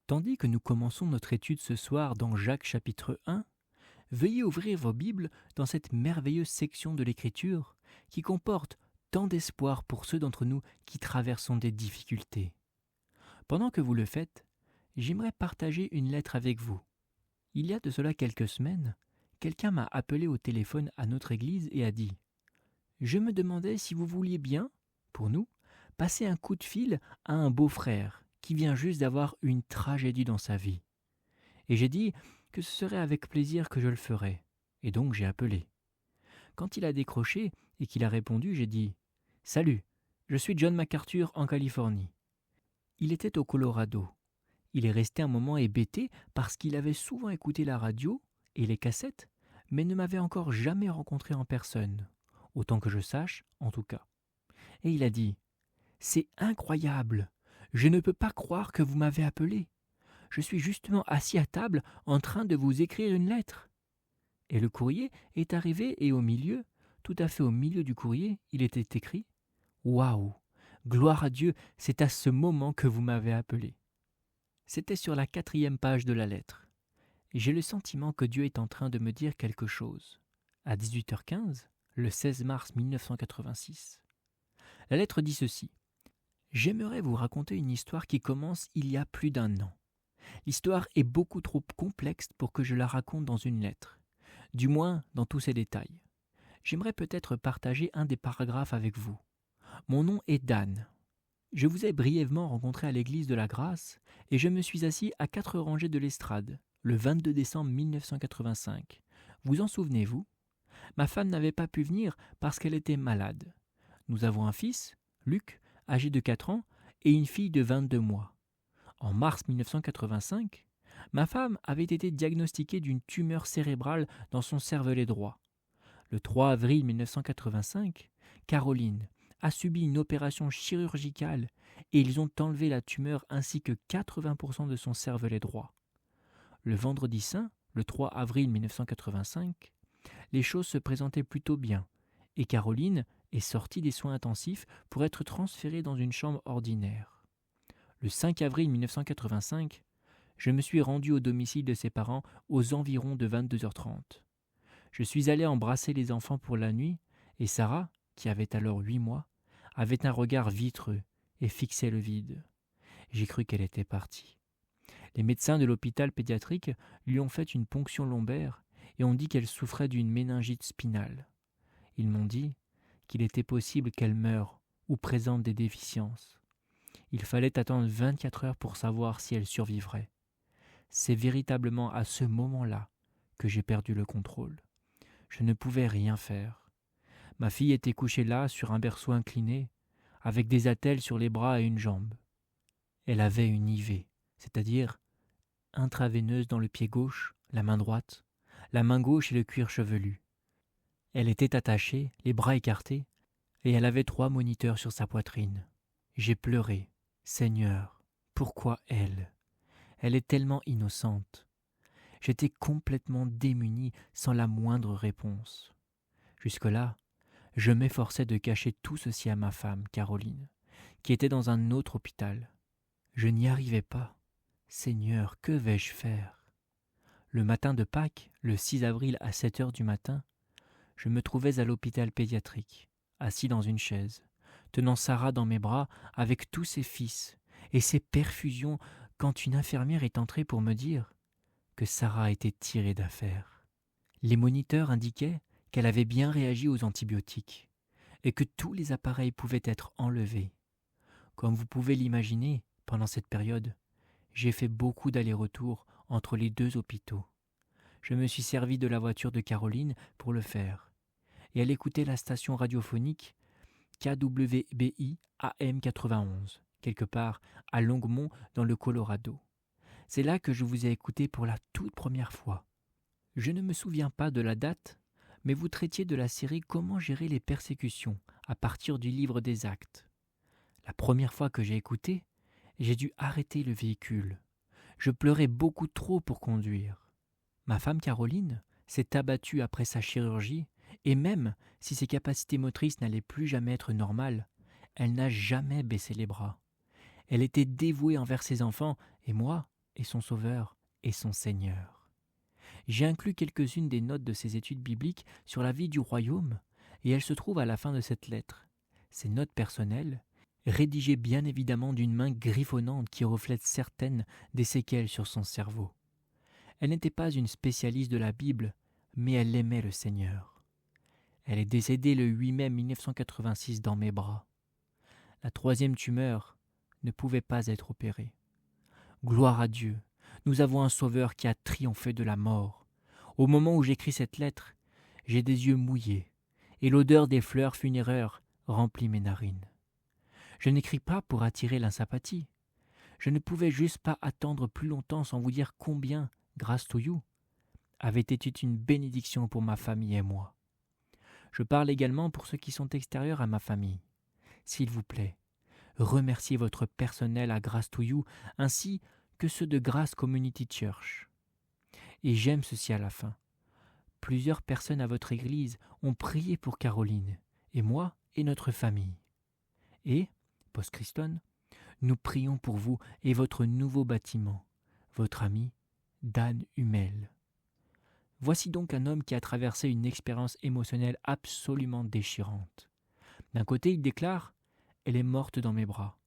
Tandis que nous commençons notre étude ce soir dans Jacques chapitre 1, veuillez ouvrir vos Bibles dans cette merveilleuse section de l'Écriture qui comporte tant d'espoir pour ceux d'entre nous qui traversons des difficultés. Pendant que vous le faites, j'aimerais partager une lettre avec vous. Il y a de cela quelques semaines, quelqu'un m'a appelé au téléphone à notre église et a dit « Je me demandais si vous vouliez bien, pour nous, passer un coup de fil à un beau-frère qui vient juste d'avoir une tragédie dans sa vie. » Et j'ai dit que ce serait avec plaisir que je le ferais, et donc j'ai appelé. Quand il a décroché et qu'il a répondu, j'ai dit « Salut, je suis John MacArthur en Californie. » Il était au Colorado. Il est resté un moment hébété parce qu'il avait souvent écouté la radio et les cassettes, mais ne m'avait encore jamais rencontré en personne, autant que je sache, en tout cas. Et il a dit « C'est incroyable, je ne peux pas croire que vous m'avez appelé. Je suis justement assis à table en train de vous écrire une lettre. » Et le courrier est arrivé et au milieu, tout à fait au milieu du courrier, il était écrit « Waouh, gloire à Dieu, c'est à ce moment que vous m'avez appelé. » C'était sur la 4e page de la lettre. Et j'ai le sentiment que Dieu est en train de me dire quelque chose. À 18h15, le 16 mars 1986. La lettre dit ceci. « J'aimerais vous raconter une histoire qui commence il y a plus d'1 an. L'histoire est beaucoup trop complexe pour que je la raconte dans une lettre, du moins dans tous ses détails. J'aimerais peut-être partager un des paragraphes avec vous. Mon nom est Dan. Je vous ai brièvement rencontré à l'église de la Grâce et je me suis assis à 4 rangées de l'estrade, le 22 décembre 1985. Vous en souvenez-vous ? Ma femme n'avait pas pu venir parce qu'elle était malade. Nous avons un fils, Luc, âgé de 4 ans, et une fille de 22 mois. En mars 1985, ma femme avait été diagnostiquée d'une tumeur cérébrale dans son cervelet droit. Le 3 avril 1985, Caroline a subi une opération chirurgicale et ils ont enlevé la tumeur ainsi que 80% de son cervelet droit. Le vendredi saint, le 3 avril 1985, les choses se présentaient plutôt bien et Caroline est sortie des soins intensifs pour être transférée dans une chambre ordinaire. Le 5 avril 1985, je me suis rendu au domicile de ses parents aux environs de 22h30. Je suis allé embrasser les enfants pour la nuit et Sarah, qui avait alors 8 mois, avait un regard vitreux et fixait le vide. J'ai cru qu'elle était partie. Les médecins de l'hôpital pédiatrique lui ont fait une ponction lombaire et ont dit qu'elle souffrait d'une méningite spinale. Ils m'ont dit qu'il était possible qu'elle meure ou présente des déficiences. Il fallait attendre 24 heures pour savoir si elle survivrait. C'est véritablement à ce moment-là que j'ai perdu le contrôle. Je ne pouvais rien faire. Ma fille était couchée là, sur un berceau incliné, avec des attelles sur les bras et une jambe. Elle avait une IV, c'est-à-dire intraveineuse dans le pied gauche, la main droite, la main gauche et le cuir chevelu. Elle était attachée, les bras écartés, et elle avait 3 moniteurs sur sa poitrine. J'ai pleuré. Seigneur, pourquoi elle ? Elle est tellement innocente. J'étais complètement démuni, sans la moindre réponse. Jusque-là, je m'efforçais de cacher tout ceci à ma femme, Caroline, qui était dans un autre hôpital. Je n'y arrivais pas. Seigneur, que vais-je faire ? Le matin de Pâques, le 6 avril à 7h du matin, je me trouvais à l'hôpital pédiatrique, assis dans une chaise, tenant Sarah dans mes bras avec tous ses fils et ses perfusions quand une infirmière est entrée pour me dire que Sarah était tirée d'affaire. Les moniteurs indiquaient qu'elle avait bien réagi aux antibiotiques et que tous les appareils pouvaient être enlevés. Comme vous pouvez l'imaginer, pendant cette période, j'ai fait beaucoup d'allers-retours entre les 2 hôpitaux. Je me suis servi de la voiture de Caroline pour le faire et elle écoutait la station radiophonique KWBI AM 91, quelque part à Longmont dans le Colorado. C'est là que je vous ai écouté pour la toute première fois. Je ne me souviens pas de la date, mais vous traitiez de la série Comment gérer les persécutions à partir du livre des Actes. La première fois que j'ai écouté, j'ai dû arrêter le véhicule. Je pleurais beaucoup trop pour conduire. Ma femme Caroline s'est abattue après sa chirurgie et même si ses capacités motrices n'allaient plus jamais être normales, elle n'a jamais baissé les bras. Elle était dévouée envers ses enfants et moi, et son Sauveur et son Seigneur. J'ai inclus quelques-unes des notes de ces études bibliques sur la vie du royaume, et elles se trouvent à la fin de cette lettre. Ces notes personnelles, rédigées bien évidemment d'une main griffonnante qui reflète certaines des séquelles sur son cerveau. Elle n'était pas une spécialiste de la Bible, mais elle aimait le Seigneur. Elle est décédée le 8 mai 1986 dans mes bras. La 3e tumeur ne pouvait pas être opérée. Gloire à Dieu, nous avons un Sauveur qui a triomphé de la mort. Au moment où j'écris cette lettre, j'ai des yeux mouillés et l'odeur des fleurs funéraires remplit mes narines. Je n'écris pas pour attirer l'insympathie. Je ne pouvais juste pas attendre plus longtemps sans vous dire combien, grâce to you, avait été une bénédiction pour ma famille et moi. Je parle également pour ceux qui sont extérieurs à ma famille. S'il vous plaît, remerciez votre personnel à Grace to You ainsi que ceux de Grace Community Church. Et j'aime ceci à la fin. Plusieurs personnes à votre église ont prié pour Caroline, et moi et notre famille. Et, post-Christon, nous prions pour vous et votre nouveau bâtiment, votre ami Dan Hummel. Voici donc un homme qui a traversé une expérience émotionnelle absolument déchirante. D'un côté, il déclare « Elle est morte dans mes bras ».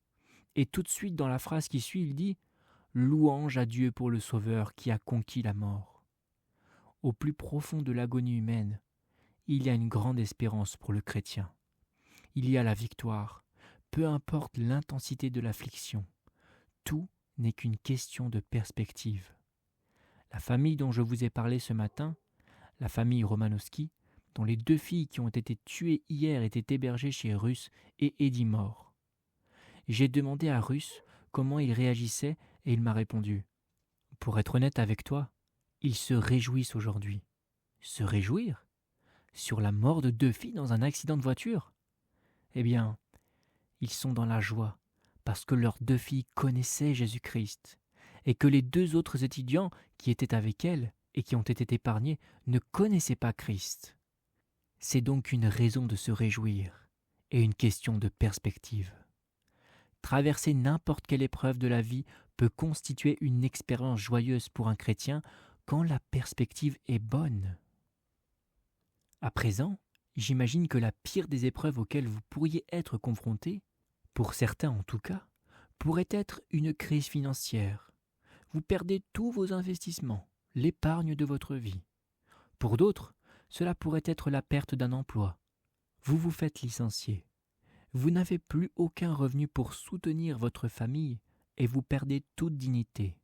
Et tout de suite, dans la phrase qui suit, il dit « Louange à Dieu pour le Sauveur qui a conquis la mort ». Au plus profond de l'agonie humaine, il y a une grande espérance pour le chrétien. Il y a la victoire, peu importe l'intensité de l'affliction. Tout n'est qu'une question de perspective. La famille dont je vous ai parlé ce matin, la famille Romanowski, dont les 2 filles qui ont été tuées hier étaient hébergées chez Russ et Eddie Moore. J'ai demandé à Russ comment il réagissait et il m'a répondu « Pour être honnête avec toi, ils se réjouissent aujourd'hui. » Se réjouir ? Sur la mort de 2 filles dans un accident de voiture ? Eh bien, ils sont dans la joie parce que leurs 2 filles connaissaient Jésus-Christ et que les 2 autres étudiants qui étaient avec elles et qui ont été épargnés ne connaissaient pas Christ. C'est donc une raison de se réjouir et une question de perspective. Traverser n'importe quelle épreuve de la vie peut constituer une expérience joyeuse pour un chrétien quand la perspective est bonne. À présent, j'imagine que la pire des épreuves auxquelles vous pourriez être confrontés, pour certains en tout cas, pourrait être une crise financière. Vous perdez tous vos investissements, l'épargne de votre vie. Pour d'autres, cela pourrait être la perte d'un emploi. Vous vous faites licencier. Vous n'avez plus aucun revenu pour soutenir votre famille et vous perdez toute dignité.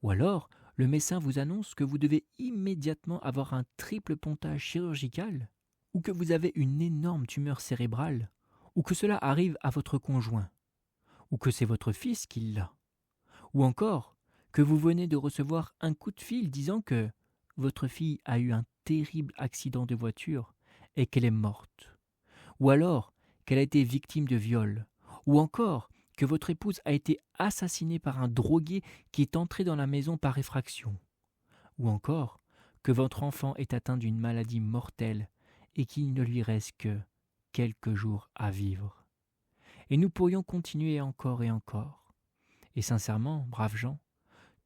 Ou alors, le médecin vous annonce que vous devez immédiatement avoir un triple pontage chirurgical, ou que vous avez une énorme tumeur cérébrale, ou que cela arrive à votre conjoint, ou que c'est votre fils qui l'a, ou encore que vous venez de recevoir un coup de fil disant que votre fille a eu un terrible accident de voiture et qu'elle est morte, ou alors qu'elle a été victime de viol, ou encore que votre épouse a été assassinée par un drogué qui est entré dans la maison par effraction, ou encore que votre enfant est atteint d'une maladie mortelle et qu'il ne lui reste que quelques jours à vivre. Et nous pourrions continuer encore et encore. Et sincèrement, braves gens,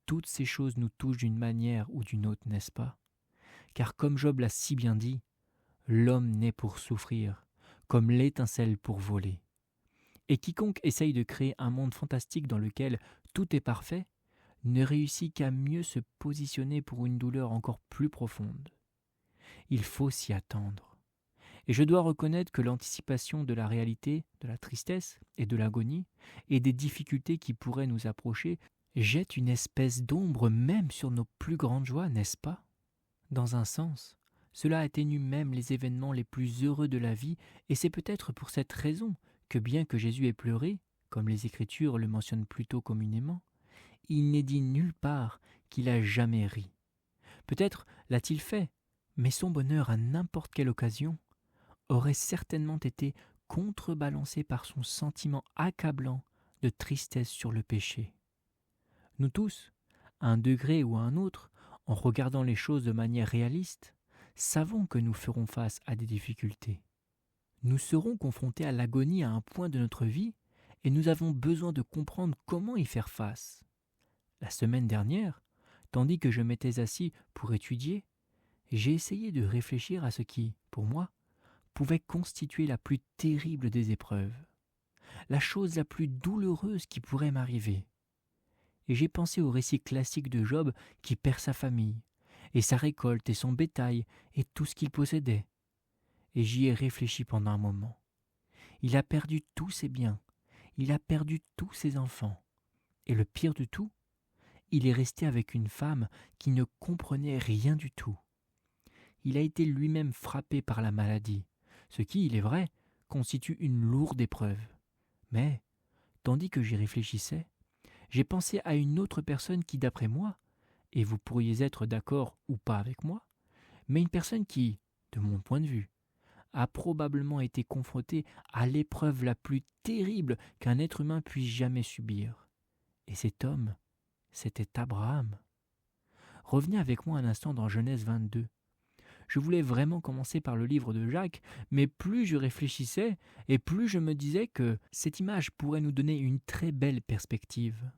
toutes ces choses nous touchent d'une manière ou d'une autre, n'est-ce pas ? Car comme Job l'a si bien dit, l'homme naît pour souffrir, comme l'étincelle pour voler. Et quiconque essaye de créer un monde fantastique dans lequel tout est parfait, ne réussit qu'à mieux se positionner pour une douleur encore plus profonde. Il faut s'y attendre. Et je dois reconnaître que l'anticipation de la réalité, de la tristesse et de l'agonie, et des difficultés qui pourraient nous approcher, jette une espèce d'ombre même sur nos plus grandes joies, n'est-ce pas ? Dans un sens, cela atténue même les événements les plus heureux de la vie, et c'est peut-être pour cette raison que bien que Jésus ait pleuré, comme les Écritures le mentionnent plutôt communément, il n'est dit nulle part qu'il a jamais ri. Peut-être l'a-t-il fait, mais son bonheur à n'importe quelle occasion aurait certainement été contrebalancé par son sentiment accablant de tristesse sur le péché. Nous tous, à un degré ou à un autre, en regardant les choses de manière réaliste, savons que nous ferons face à des difficultés. Nous serons confrontés à l'agonie à un point de notre vie et nous avons besoin de comprendre comment y faire face. La semaine dernière, tandis que je m'étais assis pour étudier, j'ai essayé de réfléchir à ce qui, pour moi, pouvait constituer la plus terrible des épreuves, la chose la plus douloureuse qui pourrait m'arriver. Et j'ai pensé au récit classique de Job qui perd sa famille, et sa récolte et son bétail et tout ce qu'il possédait. Et j'y ai réfléchi pendant un moment. Il a perdu tous ses biens, il a perdu tous ses enfants. Et le pire de tout, il est resté avec une femme qui ne comprenait rien du tout. Il a été lui-même frappé par la maladie, ce qui, il est vrai, constitue une lourde épreuve. Mais, tandis que j'y réfléchissais, j'ai pensé à une autre personne qui, d'après moi, et vous pourriez être d'accord ou pas avec moi, mais une personne qui, de mon point de vue, a probablement été confrontée à l'épreuve la plus terrible qu'un être humain puisse jamais subir. Et cet homme, c'était Abraham. Revenez avec moi un instant dans Genèse 22. Je voulais vraiment commencer par le livre de Jacques, mais plus je réfléchissais et plus je me disais que cette image pourrait nous donner une très belle perspective.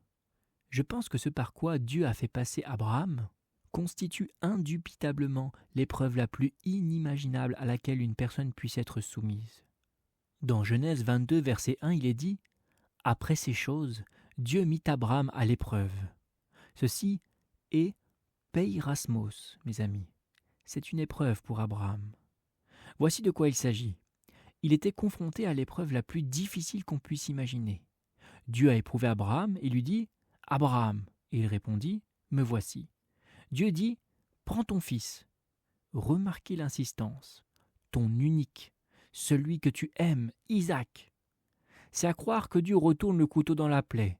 Je pense que ce par quoi Dieu a fait passer Abraham constitue indubitablement l'épreuve la plus inimaginable à laquelle une personne puisse être soumise. Dans Genèse 22, verset 1, il est dit « Après ces choses, Dieu mit Abraham à l'épreuve. » Ceci est Peirasmos, mes amis. C'est une épreuve pour Abraham. Voici de quoi il s'agit. Il était confronté à l'épreuve la plus difficile qu'on puisse imaginer. Dieu a éprouvé Abraham et lui dit « Abraham !» Et il répondit « Me voici ». Dieu dit « Prends ton fils ». Remarquez l'insistance. Ton unique, celui que tu aimes, Isaac. C'est à croire que Dieu retourne le couteau dans la plaie.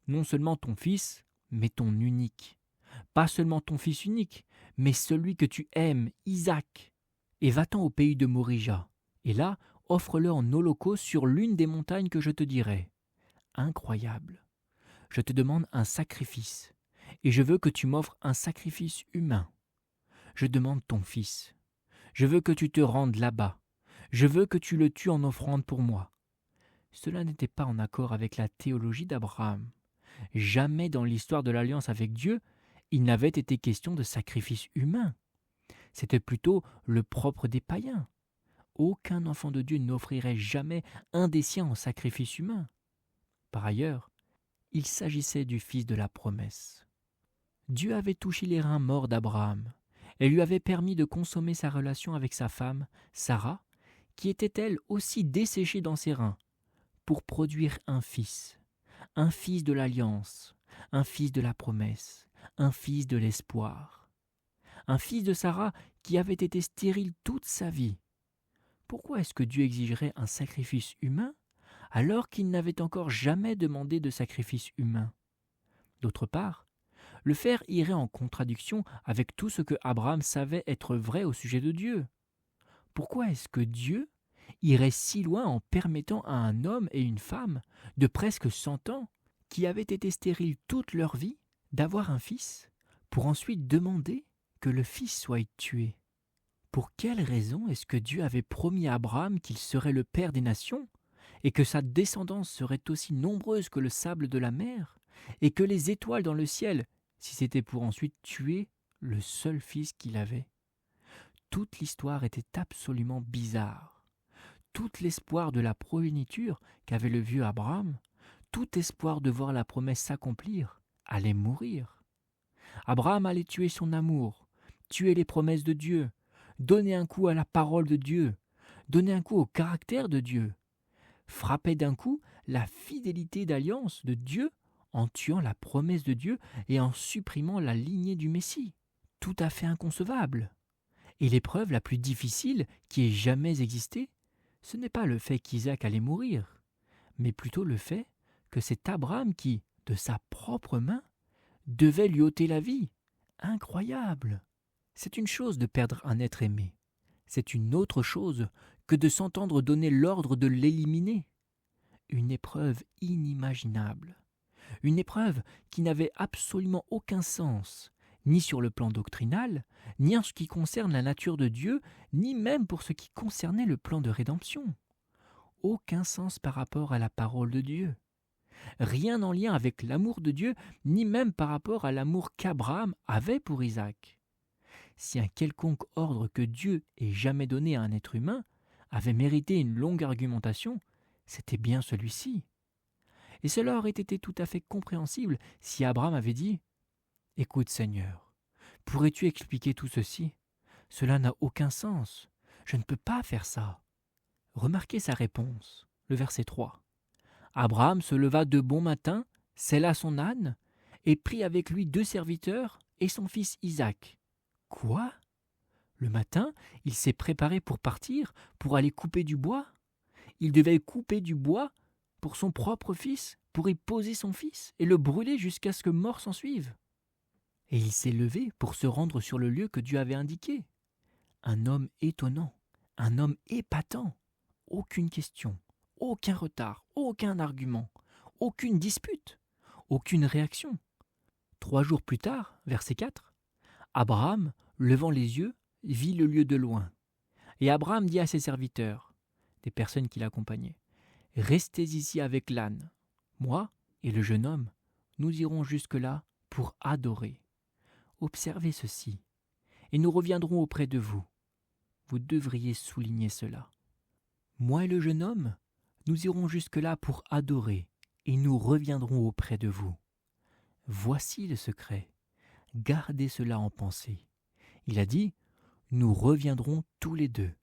Non seulement ton fils, mais ton unique. Pas seulement ton fils unique, mais celui que tu aimes, Isaac. Et va-t'en au pays de Morija, et là, offre-le en holocauste sur l'une des montagnes que je te dirai. Incroyable. Je te demande un sacrifice, et je veux que tu m'offres un sacrifice humain. Je demande ton fils. Je veux que tu te rendes là-bas. Je veux que tu le tues en offrande pour moi. Cela n'était pas en accord avec la théologie d'Abraham. Jamais dans l'histoire de l'alliance avec Dieu, il n'avait été question de sacrifice humain. C'était plutôt le propre des païens. Aucun enfant de Dieu n'offrirait jamais un des siens en sacrifice humain. Par ailleurs, il s'agissait du fils de la promesse. Dieu avait touché les reins morts d'Abraham et lui avait permis de consommer sa relation avec sa femme, Sarah, qui était elle aussi desséchée dans ses reins, pour produire un fils de l'alliance, un fils de la promesse, un fils de l'espoir. Un fils de Sarah qui avait été stérile toute sa vie. Pourquoi est-ce que Dieu exigerait un sacrifice humain alors qu'il n'avait encore jamais demandé de sacrifice humain? D'autre part, le faire irait en contradiction avec tout ce que Abraham savait être vrai au sujet de Dieu. Pourquoi est-ce que Dieu irait si loin en permettant à un homme et une femme de presque 100 ans, qui avaient été stériles toute leur vie, d'avoir un fils, pour ensuite demander que le fils soit tué? Pour quelle raison est-ce que Dieu avait promis à Abraham qu'il serait le père des nations, et que sa descendance serait aussi nombreuse que le sable de la mer, et que les étoiles dans le ciel, si c'était pour ensuite tuer le seul fils qu'il avait? Toute l'histoire était absolument bizarre. Tout l'espoir de la progéniture qu'avait le vieux Abraham, tout espoir de voir la promesse s'accomplir, allait mourir. Abraham allait tuer son amour, tuer les promesses de Dieu, donner un coup à la parole de Dieu, donner un coup au caractère de Dieu, frapper d'un coup la fidélité d'alliance de Dieu en tuant la promesse de Dieu et en supprimant la lignée du Messie. Tout à fait inconcevable. Et l'épreuve la plus difficile qui ait jamais existé, ce n'est pas le fait qu'Isaac allait mourir, mais plutôt le fait que c'est Abraham qui, de sa propre main, devait lui ôter la vie. Incroyable! C'est une chose de perdre un être aimé. C'est une autre chose que de s'entendre donner l'ordre de l'éliminer. Une épreuve inimaginable. Une épreuve qui n'avait absolument aucun sens, ni sur le plan doctrinal, ni en ce qui concerne la nature de Dieu, ni même pour ce qui concernait le plan de rédemption. Aucun sens par rapport à la parole de Dieu. rien en lien avec l'amour de Dieu, ni même par rapport à l'amour qu'Abraham avait pour Isaac. Si un quelconque ordre que Dieu ait jamais donné à un être humain avait mérité une longue argumentation, c'était bien celui-ci. Et cela aurait été tout à fait compréhensible si Abraham avait dit « Écoute Seigneur, pourrais-tu expliquer tout ceci ? Cela n'a aucun sens. Je ne peux pas faire ça. » Remarquez sa réponse, le verset 3. Abraham se leva de bon matin, sella son âne, et prit avec lui 2 serviteurs et son fils Isaac. Quoi ? Le matin, il s'est préparé pour partir, pour aller couper du bois. Il devait couper du bois pour son propre fils, pour y poser son fils et le brûler jusqu'à ce que mort s'en suive. Et il s'est levé pour se rendre sur le lieu que Dieu avait indiqué. Un homme étonnant, un homme épatant. Aucune question, aucun retard, aucun argument, aucune dispute, aucune réaction. 3 jours plus tard, verset 4, Abraham, levant les yeux, vit le lieu de loin. Et Abraham dit à ses serviteurs, des personnes qui l'accompagnaient, « Restez ici avec l'âne. Moi et le jeune homme, nous irons jusque-là pour adorer. Observez ceci, et nous reviendrons auprès de vous. Vous devriez souligner cela. Moi et le jeune homme, nous irons jusque-là pour adorer, et nous reviendrons auprès de vous. Voici le secret. Gardez cela en pensée. » Il a dit, « Nous reviendrons tous les 2. »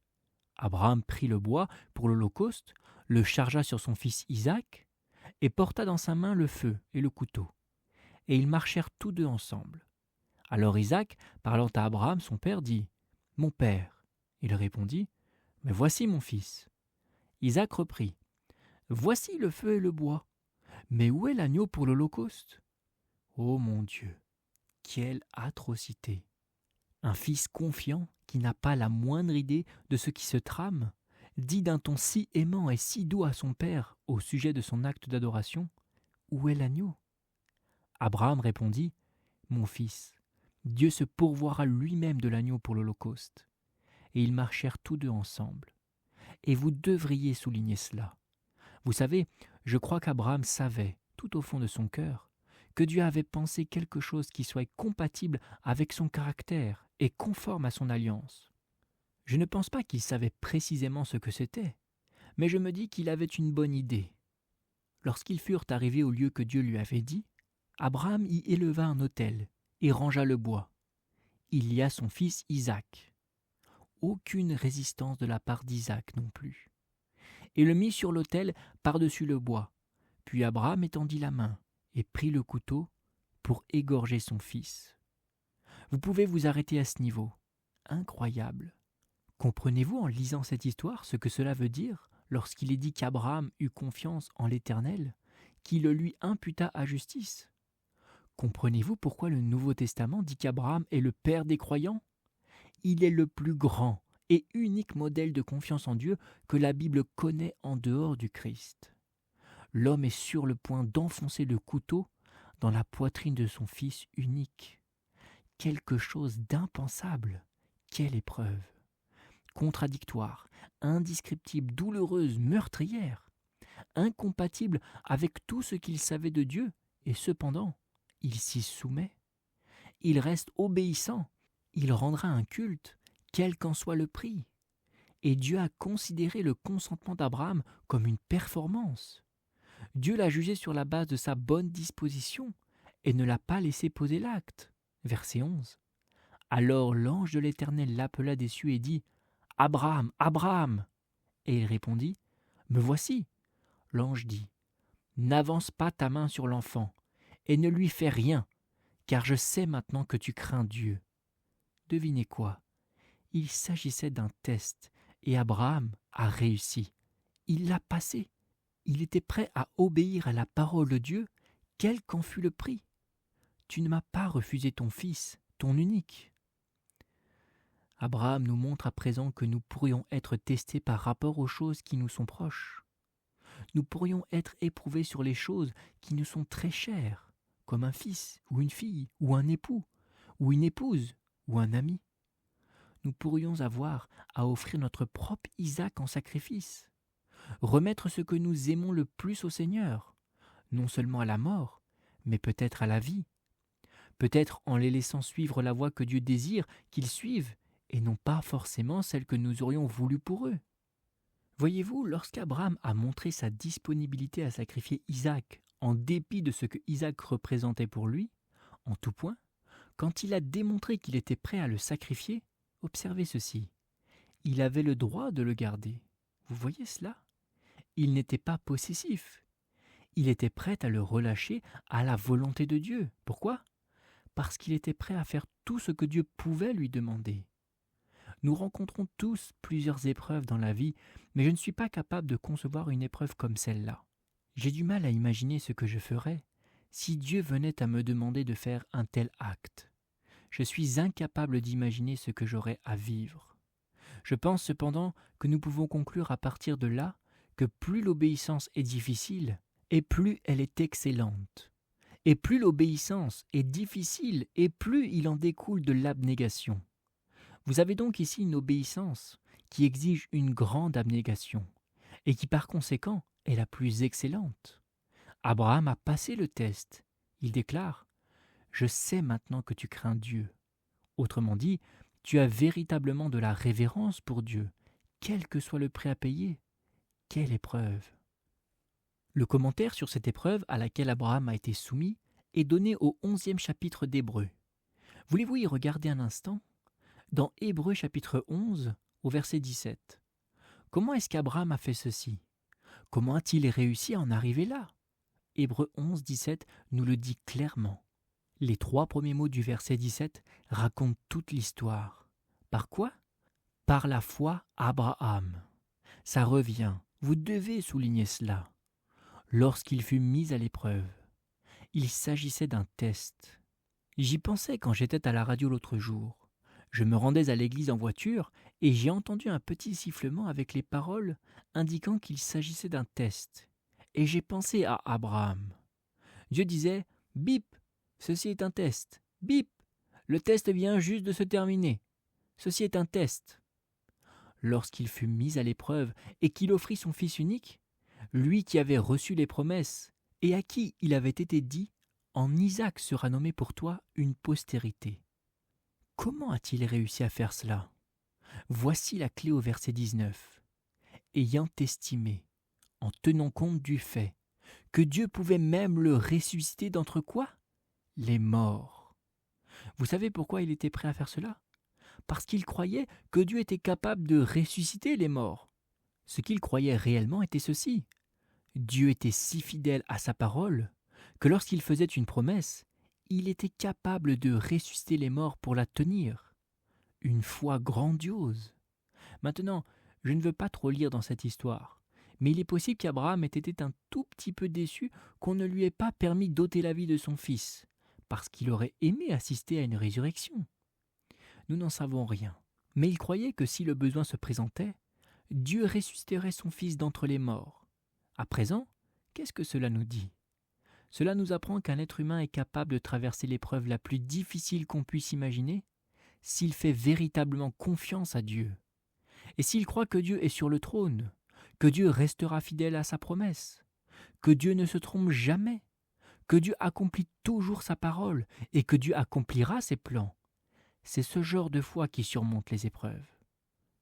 Abraham prit le bois pour l'holocauste, le chargea sur son fils Isaac, et porta dans sa main le feu et le couteau. Et ils marchèrent tous 2 ensemble. Alors Isaac, parlant à Abraham, son père, dit, « Mon père. » Il répondit, « Mais voici mon fils. » Isaac reprit, « Voici le feu et le bois, mais où est l'agneau pour l'holocauste ? » Ô mon Dieu, quelle atrocité ! Un fils confiant, qui n'a pas la moindre idée de ce qui se trame, dit d'un ton si aimant et si doux à son père au sujet de son acte d'adoration, « Où est l'agneau ?» Abraham répondit, « Mon fils, Dieu se pourvoira lui-même de l'agneau pour l'holocauste. » Et ils marchèrent tous 2 ensemble. Et vous devriez souligner cela. Vous savez, je crois qu'Abraham savait, tout au fond de son cœur, que Dieu avait pensé quelque chose qui soit compatible avec son caractère et conforme à son alliance. Je ne pense pas qu'il savait précisément ce que c'était, mais je me dis qu'il avait une bonne idée. Lorsqu'ils furent arrivés au lieu que Dieu lui avait dit, Abraham y éleva un autel et rangea le bois. Il y a son fils Isaac. Aucune résistance de la part d'Isaac non plus. Et le mit sur l'autel par-dessus le bois. Puis Abraham étendit la main et prit le couteau pour égorger son fils. Vous pouvez vous arrêter à ce niveau. Incroyable. Comprenez-vous en lisant cette histoire ce que cela veut dire lorsqu'il est dit qu'Abraham eut confiance en l'Éternel, qui le lui imputa à justice ? Comprenez-vous pourquoi le Nouveau Testament dit qu'Abraham est le père des croyants ? Il est le plus grand et unique modèle de confiance en Dieu que la Bible connaît en dehors du Christ. L'homme est sur le point d'enfoncer le couteau dans la poitrine de son fils unique. Quelque chose d'impensable. Quelle épreuve! Contradictoire, indescriptible, douloureuse, meurtrière, incompatible avec tout ce qu'il savait de Dieu, et cependant, il s'y soumet. Il reste obéissant. Il rendra un culte, quel qu'en soit le prix. Et Dieu a considéré le consentement d'Abraham comme une performance. Dieu l'a jugé sur la base de sa bonne disposition et ne l'a pas laissé poser l'acte. Verset 11. Alors l'ange de l'Éternel l'appela des cieux et dit « Abraham, Abraham !» Et il répondit « Me voici !» L'ange dit « N'avance pas ta main sur l'enfant et ne lui fais rien, car je sais maintenant que tu crains Dieu. » Devinez quoi? Il s'agissait d'un test et Abraham a réussi. Il l'a passé. Il était prêt à obéir à la parole de Dieu, quel qu'en fût le prix. Tu ne m'as pas refusé ton fils, ton unique. Abraham nous montre à présent que nous pourrions être testés par rapport aux choses qui nous sont proches. Nous pourrions être éprouvés sur les choses qui nous sont très chères, comme un fils ou une fille ou un époux ou une épouse ou un ami. Nous pourrions avoir à offrir notre propre Isaac en sacrifice, remettre ce que nous aimons le plus au Seigneur, non seulement à la mort, mais peut-être à la vie. Peut-être en les laissant suivre la voie que Dieu désire qu'ils suivent, et non pas forcément celle que nous aurions voulu pour eux. Voyez-vous, lorsqu'Abraham a montré sa disponibilité à sacrifier Isaac, en dépit de ce que Isaac représentait pour lui, en tout point, quand il a démontré qu'il était prêt à le sacrifier, observez ceci, il avait le droit de le garder. Vous voyez cela? Il n'était pas possessif. Il était prêt à le relâcher à la volonté de Dieu. Pourquoi? Parce qu'il était prêt à faire tout ce que Dieu pouvait lui demander. Nous rencontrons tous plusieurs épreuves dans la vie, mais je ne suis pas capable de concevoir une épreuve comme celle-là. J'ai du mal à imaginer ce que je ferais si Dieu venait à me demander de faire un tel acte. Je suis incapable d'imaginer ce que j'aurais à vivre. Je pense cependant que nous pouvons conclure à partir de là que plus l'obéissance est difficile, et plus elle est excellente. Et plus l'obéissance est difficile, et plus il en découle de l'abnégation. Vous avez donc ici une obéissance qui exige une grande abnégation, et qui par conséquent est la plus excellente. Abraham a passé le test. Il déclare « Je sais maintenant que tu crains Dieu ». Autrement dit, tu as véritablement de la révérence pour Dieu, quel que soit le prix à payer. Quelle épreuve! Le commentaire sur cette épreuve à laquelle Abraham a été soumis est donné au 11e chapitre d'Hébreux. Voulez-vous y regarder un instant? Dans Hébreux chapitre 11, au verset 17. Comment est-ce qu'Abraham a fait ceci? Comment a-t-il réussi à en arriver là? Hébreux 11, 17 nous le dit clairement. Les 3 premiers mots du verset 17 racontent toute l'histoire. Par quoi? Par la foi Abraham. Ça revient, vous devez souligner cela. Lorsqu'il fut mis à l'épreuve, il s'agissait d'un test. J'y pensais quand j'étais à la radio l'autre jour. Je me rendais à l'église en voiture et j'ai entendu un petit sifflement avec les paroles indiquant qu'il s'agissait d'un test. Et j'ai pensé à Abraham. Dieu disait « Bip, ceci est un test. Bip, le test vient juste de se terminer. Ceci est un test. » Lorsqu'il fut mis à l'épreuve et qu'il offrit son fils unique, lui qui avait reçu les promesses et à qui il avait été dit « En Isaac sera nommé pour toi une postérité ». Comment a-t-il réussi à faire cela? Voici la clé au verset 19. Ayant estimé, en tenant compte du fait, que Dieu pouvait même le ressusciter d'entre quoi? Les morts. Vous savez pourquoi il était prêt à faire cela? Parce qu'il croyait que Dieu était capable de ressusciter les morts. Ce qu'il croyait réellement était ceci. Dieu était si fidèle à sa parole que lorsqu'il faisait une promesse, il était capable de ressusciter les morts pour la tenir. Une foi grandiose. Maintenant, je ne veux pas trop lire dans cette histoire, mais il est possible qu'Abraham ait été un tout petit peu déçu qu'on ne lui ait pas permis d'ôter la vie de son fils, parce qu'il aurait aimé assister à une résurrection. Nous n'en savons rien, mais il croyait que si le besoin se présentait, Dieu ressusciterait son fils d'entre les morts. À présent, qu'est-ce que cela nous dit? Cela nous apprend qu'un être humain est capable de traverser l'épreuve la plus difficile qu'on puisse imaginer s'il fait véritablement confiance à Dieu. Et s'il croit que Dieu est sur le trône, que Dieu restera fidèle à sa promesse, que Dieu ne se trompe jamais, que Dieu accomplit toujours sa parole et que Dieu accomplira ses plans. C'est ce genre de foi qui surmonte les épreuves.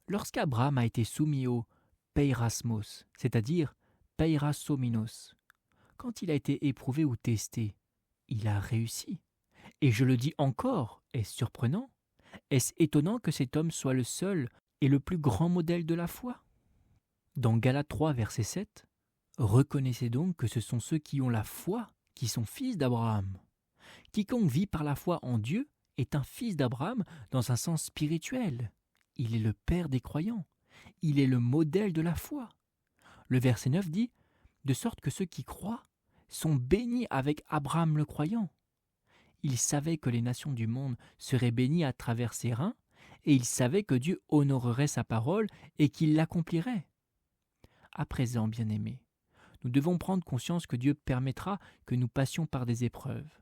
Lorsqu'Abraham a été soumis au peirasmos, c'est-à-dire peirasominos, quand il a été éprouvé ou testé, il a réussi. Et je le dis encore, est-ce surprenant? Est-ce étonnant que cet homme soit le seul et le plus grand modèle de la foi? Dans Galates 3, verset 7, « Reconnaissez donc que ce sont ceux qui ont la foi qui sont fils d'Abraham. Quiconque vit par la foi en Dieu est un fils d'Abraham dans un sens spirituel. Il est le père des croyants. Il est le modèle de la foi. » Le verset 9 dit « De sorte que ceux qui croient sont bénis avec Abraham le croyant. » Il savait que les nations du monde seraient bénies à travers ses reins, et il savait que Dieu honorerait sa parole et qu'il l'accomplirait. À présent, bien-aimés, nous devons prendre conscience que Dieu permettra que nous passions par des épreuves.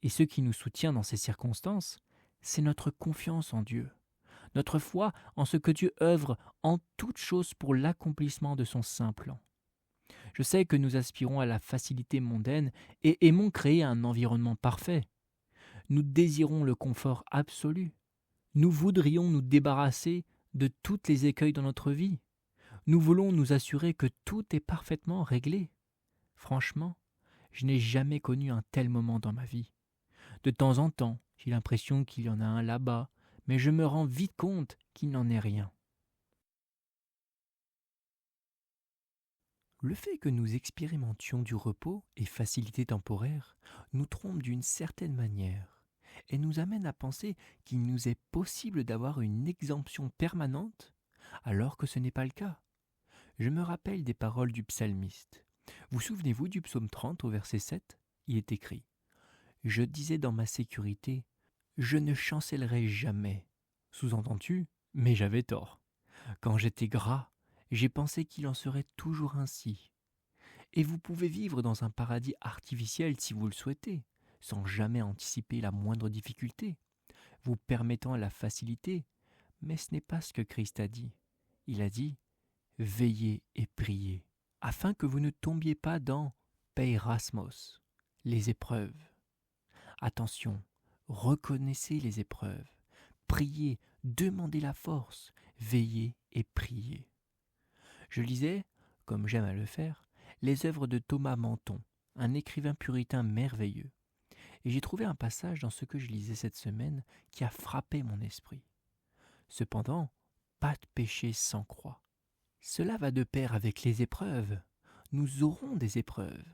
Et ce qui nous soutient dans ces circonstances, c'est notre confiance en Dieu, notre foi en ce que Dieu œuvre en toutes choses pour l'accomplissement de son saint plan. Je sais que nous aspirons à la facilité mondaine et aimons créer un environnement parfait. Nous désirons le confort absolu. Nous voudrions nous débarrasser de toutes les écueils dans notre vie. Nous voulons nous assurer que tout est parfaitement réglé. Franchement, je n'ai jamais connu un tel moment dans ma vie. De temps en temps, j'ai l'impression qu'il y en a un là-bas, mais je me rends vite compte qu'il n'en est rien. Le fait que nous expérimentions du repos et facilité temporaire nous trompe d'une certaine manière et nous amène à penser qu'il nous est possible d'avoir une exemption permanente alors que ce n'est pas le cas. Je me rappelle des paroles du psalmiste. Vous souvenez-vous du psaume 30 au verset 7 ? Il est écrit « Je disais dans ma sécurité, je ne chancellerai jamais. » Sous-entendu, mais j'avais tort. Quand j'étais gras, j'ai pensé qu'il en serait toujours ainsi. Et vous pouvez vivre dans un paradis artificiel si vous le souhaitez, sans jamais anticiper la moindre difficulté, vous permettant la facilité, mais ce n'est pas ce que Christ a dit. Il a dit « Veillez et priez », afin que vous ne tombiez pas dans « peirasmos », les épreuves. Attention, reconnaissez les épreuves, priez, demandez la force, veillez et priez. Je lisais, comme j'aime à le faire, les œuvres de Thomas Menton, un écrivain puritain merveilleux. Et j'ai trouvé un passage dans ce que je lisais cette semaine qui a frappé mon esprit. Cependant, pas de péché sans croix. Cela va de pair avec les épreuves. Nous aurons des épreuves.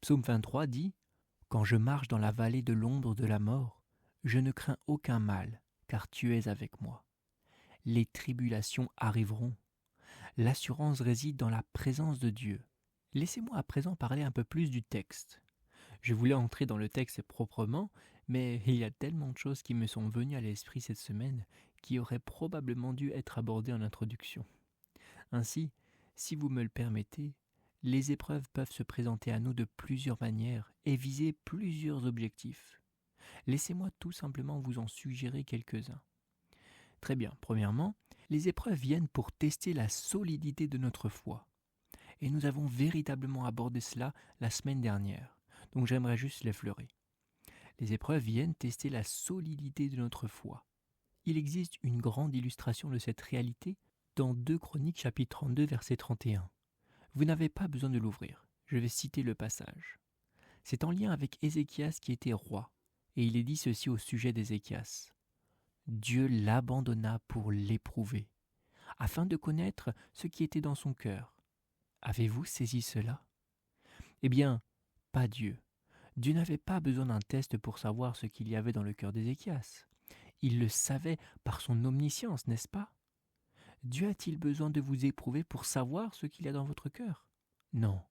Psaume 23 dit « Quand je marche dans la vallée de l'ombre de la mort, je ne crains aucun mal, car tu es avec moi. Les tribulations arriveront. L'assurance réside dans la présence de Dieu. » Laissez-moi à présent parler un peu plus du texte. Je voulais entrer dans le texte proprement, mais il y a tellement de choses qui me sont venues à l'esprit cette semaine qui auraient probablement dû être abordées en introduction. Ainsi, si vous me le permettez, les épreuves peuvent se présenter à nous de plusieurs manières et viser plusieurs objectifs. Laissez-moi tout simplement vous en suggérer quelques-uns. Très bien, premièrement, les épreuves viennent pour tester la solidité de notre foi. Et nous avons véritablement abordé cela la semaine dernière, donc j'aimerais juste l'effleurer. Les épreuves viennent tester la solidité de notre foi. Il existe une grande illustration de cette réalité dans 2 Chroniques chapitre 32 verset 31. Vous n'avez pas besoin de l'ouvrir, je vais citer le passage. C'est en lien avec Ézéchias qui était roi, et il est dit ceci au sujet d'Ézéchias. Dieu l'abandonna pour l'éprouver, afin de connaître ce qui était dans son cœur. Avez-vous saisi cela ? Eh bien, pas Dieu. Dieu n'avait pas besoin d'un test pour savoir ce qu'il y avait dans le cœur d'Ézéchias. Il le savait par son omniscience, n'est-ce pas ? Dieu a-t-il besoin de vous éprouver pour savoir ce qu'il y a dans votre cœur ? Non.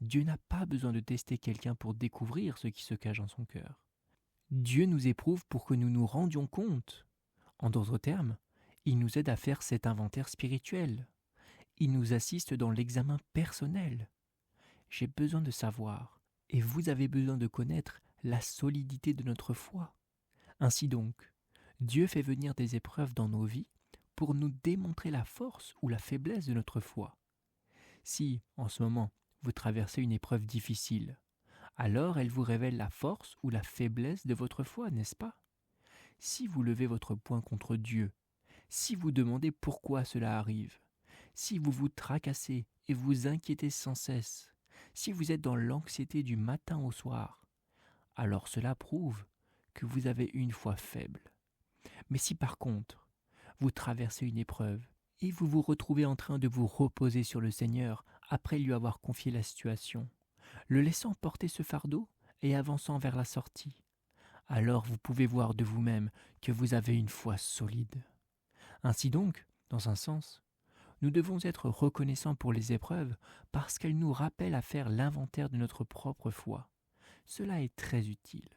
Dieu n'a pas besoin de tester quelqu'un pour découvrir ce qui se cache dans son cœur. Dieu nous éprouve pour que nous nous rendions compte. En d'autres termes, il nous aide à faire cet inventaire spirituel. Il nous assiste dans l'examen personnel. J'ai besoin de savoir, et vous avez besoin de connaître la solidité de notre foi. Ainsi donc, Dieu fait venir des épreuves dans nos vies pour nous démontrer la force ou la faiblesse de notre foi. Si, en ce moment, vous traversez une épreuve difficile, alors elle vous révèle la force ou la faiblesse de votre foi, n'est-ce pas ? Si vous levez votre poing contre Dieu, si vous demandez pourquoi cela arrive, si vous vous tracassez et vous inquiétez sans cesse, si vous êtes dans l'anxiété du matin au soir, alors cela prouve que vous avez une foi faible. Mais si par contre, vous traversez une épreuve et vous vous retrouvez en train de vous reposer sur le Seigneur après lui avoir confié la situation, le laissant porter ce fardeau et avançant vers la sortie, alors vous pouvez voir de vous-même que vous avez une foi solide. Ainsi donc, dans un sens, nous devons être reconnaissants pour les épreuves parce qu'elles nous rappellent à faire l'inventaire de notre propre foi. Cela est très utile.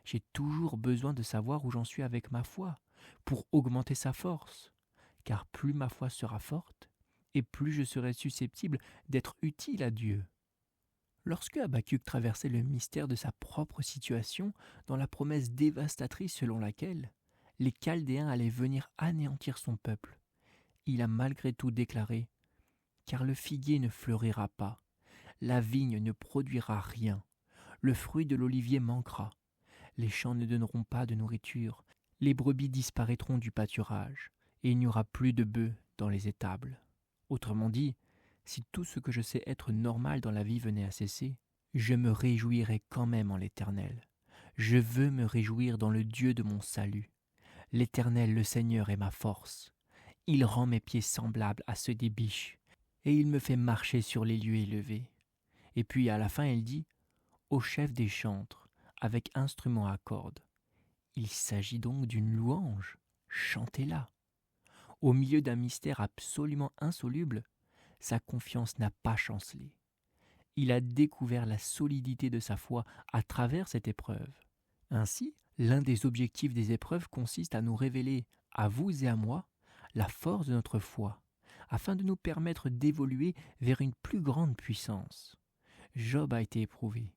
J'ai toujours besoin de savoir où j'en suis avec ma foi pour augmenter sa force, car plus ma foi sera forte et plus je serai susceptible d'être utile à Dieu. Lorsque Habacuc traversait le mystère de sa propre situation dans la promesse dévastatrice selon laquelle les Chaldéens allaient venir anéantir son peuple, il a malgré tout déclaré « Car le figuier ne fleurira pas, la vigne ne produira rien, le fruit de l'olivier manquera, les champs ne donneront pas de nourriture, les brebis disparaîtront du pâturage, et il n'y aura plus de bœufs dans les étables. Autrement dit, si tout ce que je sais être normal dans la vie venait à cesser, je me réjouirais quand même en l'Éternel. Je veux me réjouir dans le Dieu de mon salut. L'Éternel, le Seigneur, est ma force. Il rend mes pieds semblables à ceux des biches, et il me fait marcher sur les lieux élevés. Et puis à la fin, il dit, au chef des chantres, avec instrument à cordes. Il s'agit donc d'une louange, chantez-la. Au milieu d'un mystère absolument insoluble, sa confiance n'a pas chancelé. Il a découvert la solidité de sa foi à travers cette épreuve. Ainsi, l'un des objectifs des épreuves consiste à nous révéler, à vous et à moi, la force de notre foi, afin de nous permettre d'évoluer vers une plus grande puissance. Job a été éprouvé.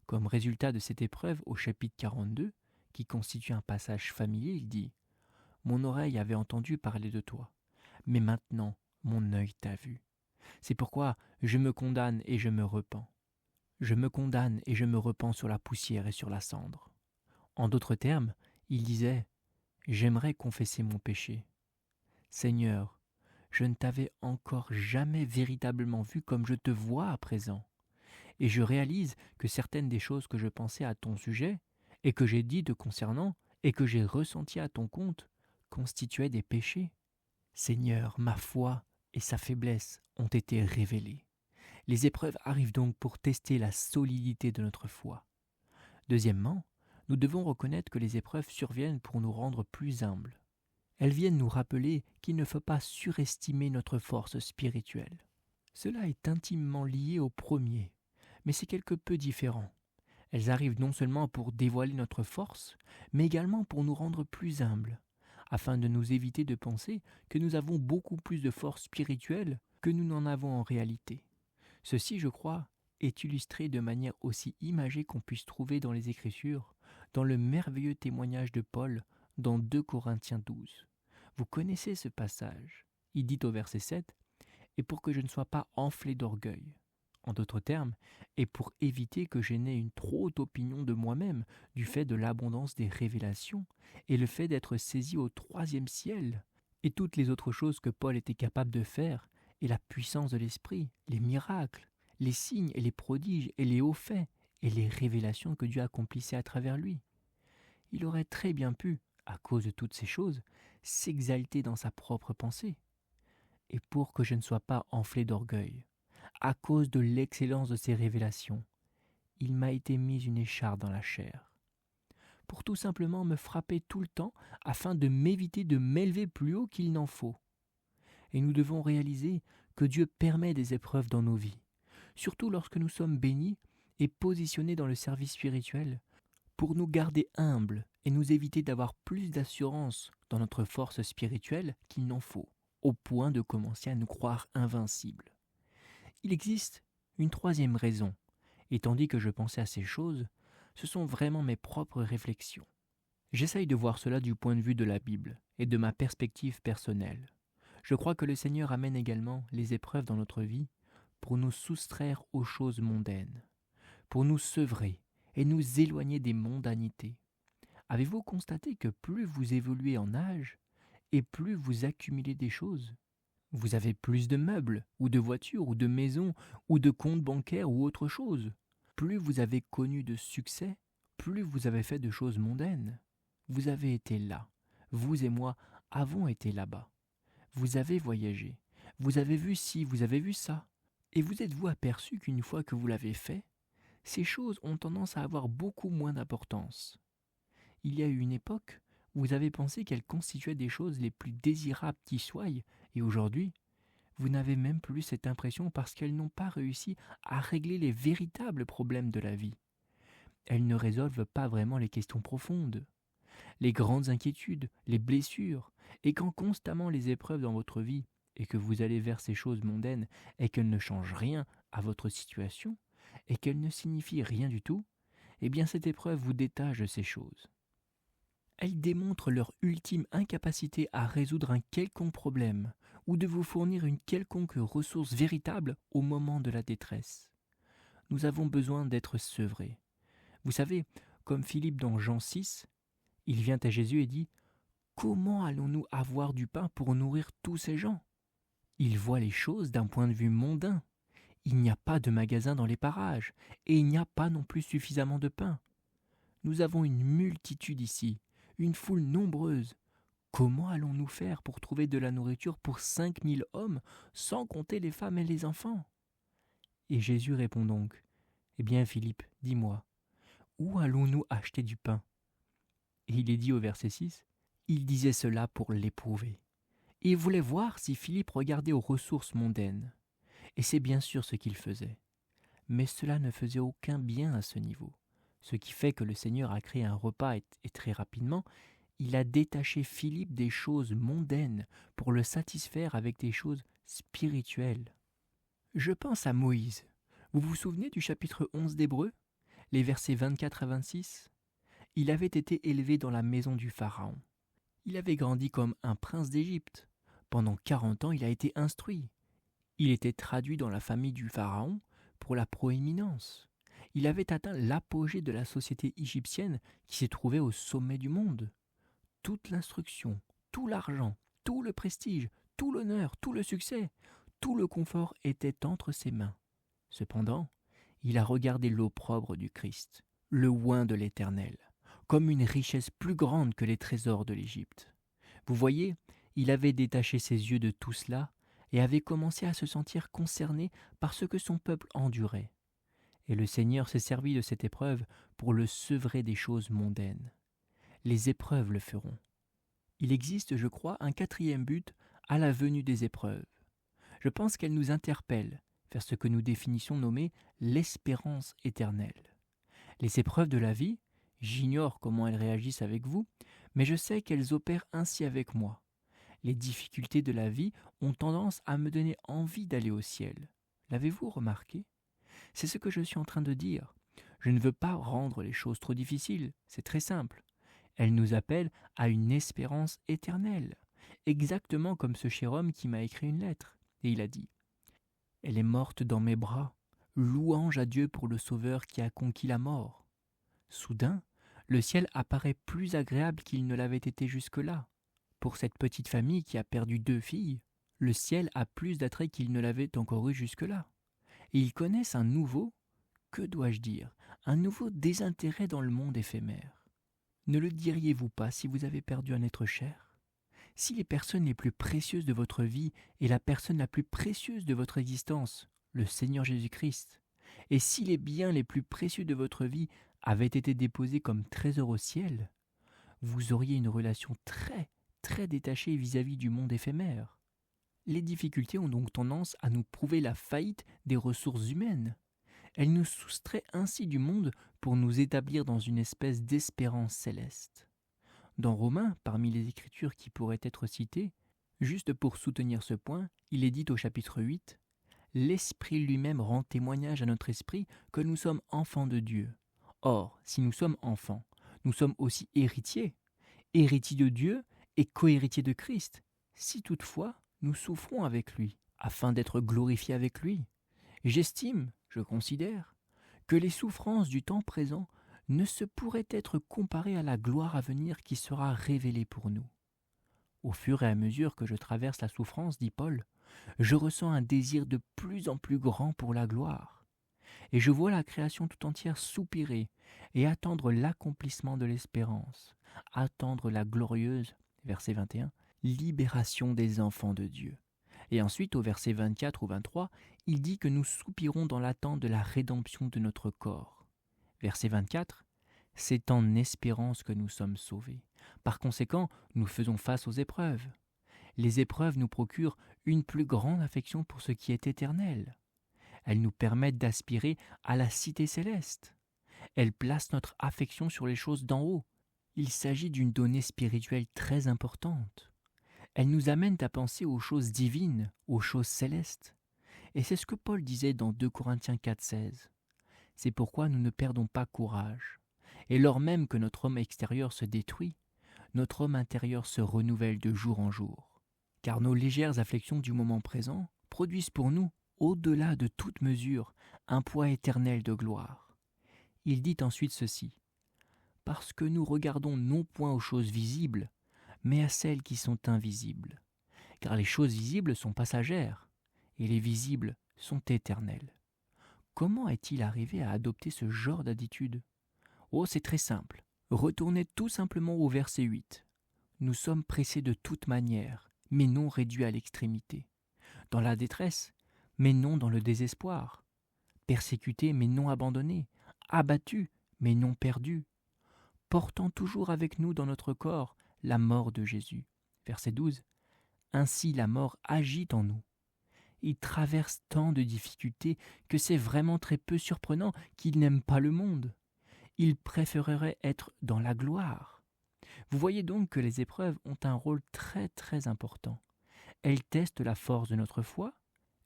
Comme résultat de cette épreuve, au chapitre 42, qui constitue un passage familier, il dit « Mon oreille avait entendu parler de toi, mais maintenant mon œil t'a vu. C'est pourquoi je me condamne et je me repens. Je me condamne et je me repens sur la poussière et sur la cendre. » En d'autres termes, il disait « J'aimerais confesser mon péché. Seigneur, je ne t'avais encore jamais véritablement vu comme je te vois à présent. Et je réalise que certaines des choses que je pensais à ton sujet, et que j'ai dit te concernant, et que j'ai ressenti à ton compte, constituaient des péchés. Seigneur, ma foi et sa faiblesse ont été révélées. Les épreuves arrivent donc pour tester la solidité de notre foi. Deuxièmement, nous devons reconnaître que les épreuves surviennent pour nous rendre plus humbles. Elles viennent nous rappeler qu'il ne faut pas surestimer notre force spirituelle. Cela est intimement lié au premier, mais c'est quelque peu différent. Elles arrivent non seulement pour dévoiler notre force, mais également pour nous rendre plus humbles, afin de nous éviter de penser que nous avons beaucoup plus de force spirituelle que nous n'en avons en réalité. Ceci, je crois, est illustré de manière aussi imagée qu'on puisse trouver dans les Écritures, dans le merveilleux témoignage de Paul dans 2 Corinthiens 12. Vous connaissez ce passage. Il dit au verset 7 « Et pour que je ne sois pas enflé d'orgueil », en d'autres termes, et pour éviter que je n'aie une trop haute opinion de moi-même du fait de l'abondance des révélations et le fait d'être saisi au 3e ciel, et toutes les autres choses que Paul était capable de faire, et la puissance de l'Esprit, les miracles, les signes et les prodiges et les hauts faits, et les révélations que Dieu accomplissait à travers lui. Il aurait très bien pu, à cause de toutes ces choses, s'exalter dans sa propre pensée. Et pour que je ne sois pas enflé d'orgueil, à cause de l'excellence de ces révélations, il m'a été mis une écharpe dans la chair, pour tout simplement me frapper tout le temps afin de m'éviter de m'élever plus haut qu'il n'en faut. Et nous devons réaliser que Dieu permet des épreuves dans nos vies, surtout lorsque nous sommes bénis et positionnés dans le service spirituel, pour nous garder humbles et nous éviter d'avoir plus d'assurance dans notre force spirituelle qu'il n'en faut, au point de commencer à nous croire invincibles. Il existe une 3e raison, et tandis que je pensais à ces choses, ce sont vraiment mes propres réflexions. J'essaye de voir cela du point de vue de la Bible et de ma perspective personnelle. Je crois que le Seigneur amène également les épreuves dans notre vie pour nous soustraire aux choses mondaines, pour nous sevrer et nous éloigner des mondanités. Avez-vous constaté que plus vous évoluez en âge et plus vous accumulez des choses ? Vous avez plus de meubles, ou de voitures, ou de maisons, ou de comptes bancaires, ou autre chose. Plus vous avez connu de succès, plus vous avez fait de choses mondaines. Vous avez été là. Vous et moi avons été là-bas. Vous avez voyagé. Vous avez vu ci, vous avez vu ça. Et vous êtes-vous aperçu qu'une fois que vous l'avez fait, ces choses ont tendance à avoir beaucoup moins d'importance. Il y a eu une époque où vous avez pensé qu'elles constituaient des choses les plus désirables qui soient, et aujourd'hui, vous n'avez même plus cette impression parce qu'elles n'ont pas réussi à régler les véritables problèmes de la vie. Elles ne résolvent pas vraiment les questions profondes, les grandes inquiétudes, les blessures, et quand constamment les épreuves dans votre vie, et que vous allez vers ces choses mondaines, et qu'elles ne changent rien à votre situation, et qu'elles ne signifient rien du tout, eh bien cette épreuve vous détache de ces choses. Elles démontrent leur ultime incapacité à résoudre un quelconque problème ou de vous fournir une quelconque ressource véritable au moment de la détresse. Nous avons besoin d'être sevrés. Vous savez, comme Philippe dans Jean 6, il vient à Jésus et dit « Comment allons-nous avoir du pain pour nourrir tous ces gens ?» Il voit les choses d'un point de vue mondain. Il n'y a pas de magasin dans les parages, et il n'y a pas non plus suffisamment de pain. Nous avons une multitude ici, une foule nombreuse. Comment allons-nous faire pour trouver de la nourriture pour 5000 hommes, sans compter les femmes et les enfants ? Et Jésus répond donc, « Eh bien Philippe, dis-moi, où allons-nous acheter du pain ?» Et il est dit au verset 6, il disait cela pour l'éprouver. Il voulait voir si Philippe regardait aux ressources mondaines. Et c'est bien sûr ce qu'il faisait. Mais cela ne faisait aucun bien à ce niveau. Ce qui fait que le Seigneur a créé un repas et très rapidement, il a détaché Philippe des choses mondaines pour le satisfaire avec des choses spirituelles. Je pense à Moïse. Vous vous souvenez du chapitre 11 d'Hébreux, les versets 24 à 26 ? Il avait été élevé dans la maison du Pharaon. Il avait grandi comme un prince d'Égypte. Pendant 40 ans, il a été instruit. Il était traduit dans la famille du Pharaon pour la proéminence. Il avait atteint l'apogée de la société égyptienne qui s'est trouvée au sommet du monde. Toute l'instruction, tout l'argent, tout le prestige, tout l'honneur, tout le succès, tout le confort était entre ses mains. Cependant, il a regardé l'opprobre du Christ, le oint de l'Éternel, comme une richesse plus grande que les trésors de l'Égypte. Vous voyez, il avait détaché ses yeux de tout cela et avait commencé à se sentir concerné par ce que son peuple endurait. Et le Seigneur s'est servi de cette épreuve pour le sevrer des choses mondaines. Les épreuves le feront. Il existe, je crois, un 4e but à la venue des épreuves. Je pense qu'elle nous interpelle vers ce que nous définissons nommer l'espérance éternelle. Les épreuves de la vie, j'ignore comment elles réagissent avec vous, mais je sais qu'elles opèrent ainsi avec moi. Les difficultés de la vie ont tendance à me donner envie d'aller au ciel. L'avez-vous remarqué ? C'est ce que je suis en train de dire. Je ne veux pas rendre les choses trop difficiles, c'est très simple. Elle nous appelle à une espérance éternelle, exactement comme ce cher homme qui m'a écrit une lettre. Et il a dit « Elle est morte dans mes bras, louange à Dieu pour le Sauveur qui a conquis la mort. » Soudain, le ciel apparaît plus agréable qu'il ne l'avait été jusque-là. Pour cette petite famille qui a perdu 2 filles, le ciel a plus d'attrait qu'il ne l'avait encore eu jusque-là. Et ils connaissent un nouveau, que dois-je dire, un nouveau désintérêt dans le monde éphémère. Ne le diriez-vous pas si vous avez perdu un être cher ? Si les personnes les plus précieuses de votre vie est la personne la plus précieuse de votre existence, le Seigneur Jésus-Christ, et si les biens les plus précieux de votre vie avaient été déposés comme trésors au ciel, vous auriez une relation très détachée vis-à-vis du monde éphémère. Les difficultés ont donc tendance à nous prouver la faillite des ressources humaines. Elles nous soustraient ainsi du monde pour nous établir dans une espèce d'espérance céleste. Dans Romains, parmi les écritures qui pourraient être citées, juste pour soutenir ce point, il est dit au chapitre 8 « L'Esprit lui-même rend témoignage à notre esprit que nous sommes enfants de Dieu. Or, si nous sommes enfants, nous sommes aussi héritiers, héritiers de Dieu et co-héritiers de Christ, si toutefois nous souffrons avec lui, afin d'être glorifiés avec lui. J'estime, je considère, que les souffrances du temps présent ne se pourraient être comparées à la gloire à venir qui sera révélée pour nous. Au fur et à mesure que je traverse la souffrance, dit Paul, je ressens un désir de plus en plus grand pour la gloire. Et je vois la création tout entière soupirer et attendre l'accomplissement de l'espérance, attendre la glorieuse, verset 21, libération des enfants de Dieu. Et ensuite, au verset 24 ou 23, il dit que nous soupirons dans l'attente de la rédemption de notre corps. Verset 24, c'est en espérance que nous sommes sauvés. Par conséquent, nous faisons face aux épreuves. Les épreuves nous procurent une plus grande affection pour ce qui est éternel. Elles nous permettent d'aspirer à la cité céleste. Elles placent notre affection sur les choses d'en haut. Il s'agit d'une donnée spirituelle très importante. Elles nous amènent à penser aux choses divines, aux choses célestes. Et c'est ce que Paul disait dans 2 Corinthiens 4,16. C'est pourquoi nous ne perdons pas courage. Et lors même que notre homme extérieur se détruit, notre homme intérieur se renouvelle de jour en jour. Car nos légères afflictions du moment présent produisent pour nous, au-delà de toute mesure un poids éternel de gloire. Il dit ensuite ceci: « Parce que nous regardons non point aux choses visibles, mais à celles qui sont invisibles. Car les choses visibles sont passagères, et les visibles sont éternelles. » Comment est-il arrivé à adopter ce genre d'attitude? Oh, c'est très simple. Retournez tout simplement au verset 8. Nous sommes pressés de toute manière, mais non réduits à l'extrémité. Dans la détresse, mais non dans le désespoir. Persécutés, mais non abandonnés. Abattus, mais non perdus. Portant toujours avec nous dans notre corps la mort de Jésus. Verset 12. Ainsi la mort agit en nous. Il traverse tant de difficultés que c'est vraiment très peu surprenant qu'il n'aime pas le monde. Il préférerait être dans la gloire. Vous voyez donc que les épreuves ont un rôle très très important. Elles testent la force de notre foi,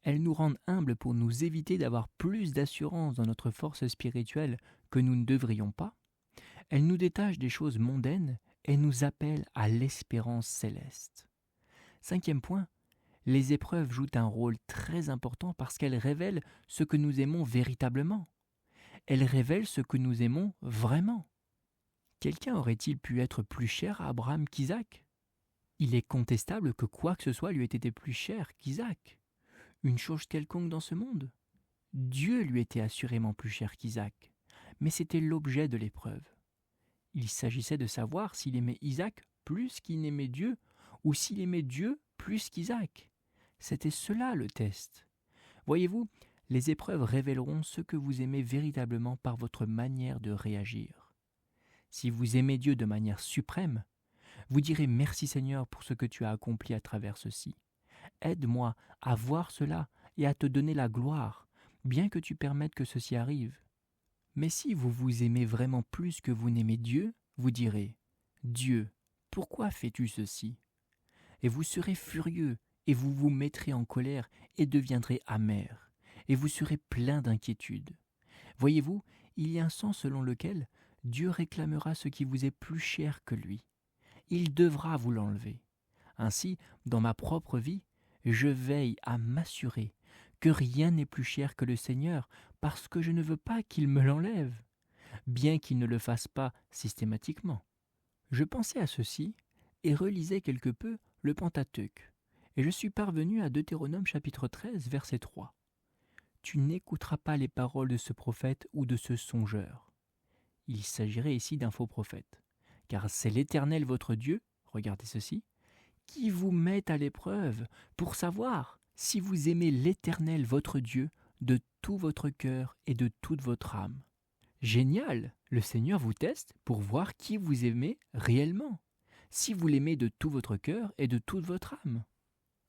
elles nous rendent humbles pour nous éviter d'avoir plus d'assurance dans notre force spirituelle que nous ne devrions pas, elles nous détachent des choses mondaines et nous appellent à l'espérance céleste. 5e point, les épreuves jouent un rôle très important parce qu'elles révèlent ce que nous aimons véritablement. Elles révèlent ce que nous aimons vraiment. Quelqu'un aurait-il pu être plus cher à Abraham qu'Isaac? Il est contestable que quoi que ce soit lui ait été plus cher qu'Isaac. Une chose quelconque dans ce monde? Dieu lui était assurément plus cher qu'Isaac, mais c'était l'objet de l'épreuve. Il s'agissait de savoir s'il aimait Isaac plus qu'il n'aimait Dieu, ou s'il aimait Dieu plus qu'Isaac. C'était cela le test. Voyez-vous, les épreuves révéleront ce que vous aimez véritablement par votre manière de réagir. Si vous aimez Dieu de manière suprême, vous direz « Merci Seigneur pour ce que tu as accompli à travers ceci. Aide-moi à voir cela et à te donner la gloire, bien que tu permettes que ceci arrive. » Mais si vous vous aimez vraiment plus que vous n'aimez Dieu, vous direz « Dieu, pourquoi fais-tu ceci ?» Et vous serez furieux et vous vous mettrez en colère et deviendrez amer, et vous serez plein d'inquiétude. Voyez-vous, il y a un sens selon lequel Dieu réclamera ce qui vous est plus cher que lui. Il devra vous l'enlever. Ainsi, dans ma propre vie, je veille à m'assurer que rien n'est plus cher que le Seigneur parce que je ne veux pas qu'il me l'enlève, bien qu'il ne le fasse pas systématiquement. Je pensais à ceci et relisais quelque peu le Pentateuque, et je suis parvenu à Deutéronome chapitre 13, verset 3. « Tu n'écouteras pas les paroles de ce prophète ou de ce songeur. » Il s'agirait ici d'un faux prophète, car c'est l'Éternel votre Dieu, regardez ceci, qui vous met à l'épreuve pour savoir si vous aimez l'Éternel votre Dieu de tout votre cœur et de toute votre âme. Génial! Le Seigneur vous teste pour voir qui vous aimez réellement, si vous l'aimez de tout votre cœur et de toute votre âme.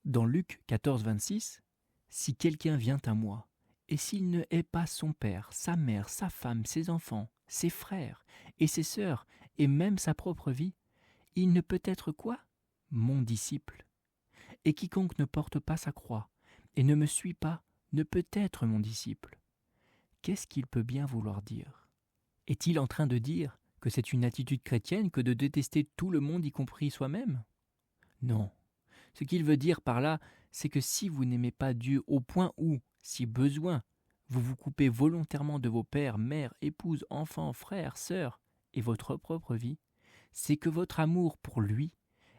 Dans Luc 14, 26, « Si quelqu'un vient à moi, et s'il ne hait pas son père, sa mère, sa femme, ses enfants, ses frères et ses sœurs, et même sa propre vie, il ne peut être quoi? Mon disciple. Et quiconque ne porte pas sa croix et ne me suit pas ne peut être mon disciple. » Qu'est-ce qu'il peut bien vouloir dire? Est-il en train de dire que c'est une attitude chrétienne que de détester tout le monde, y compris soi-même? Non. Ce qu'il veut dire par là, c'est que si vous n'aimez pas Dieu au point où, si besoin, vous vous coupez volontairement de vos pères, mères, épouses, enfants, frères, sœurs et votre propre vie, c'est que votre amour pour lui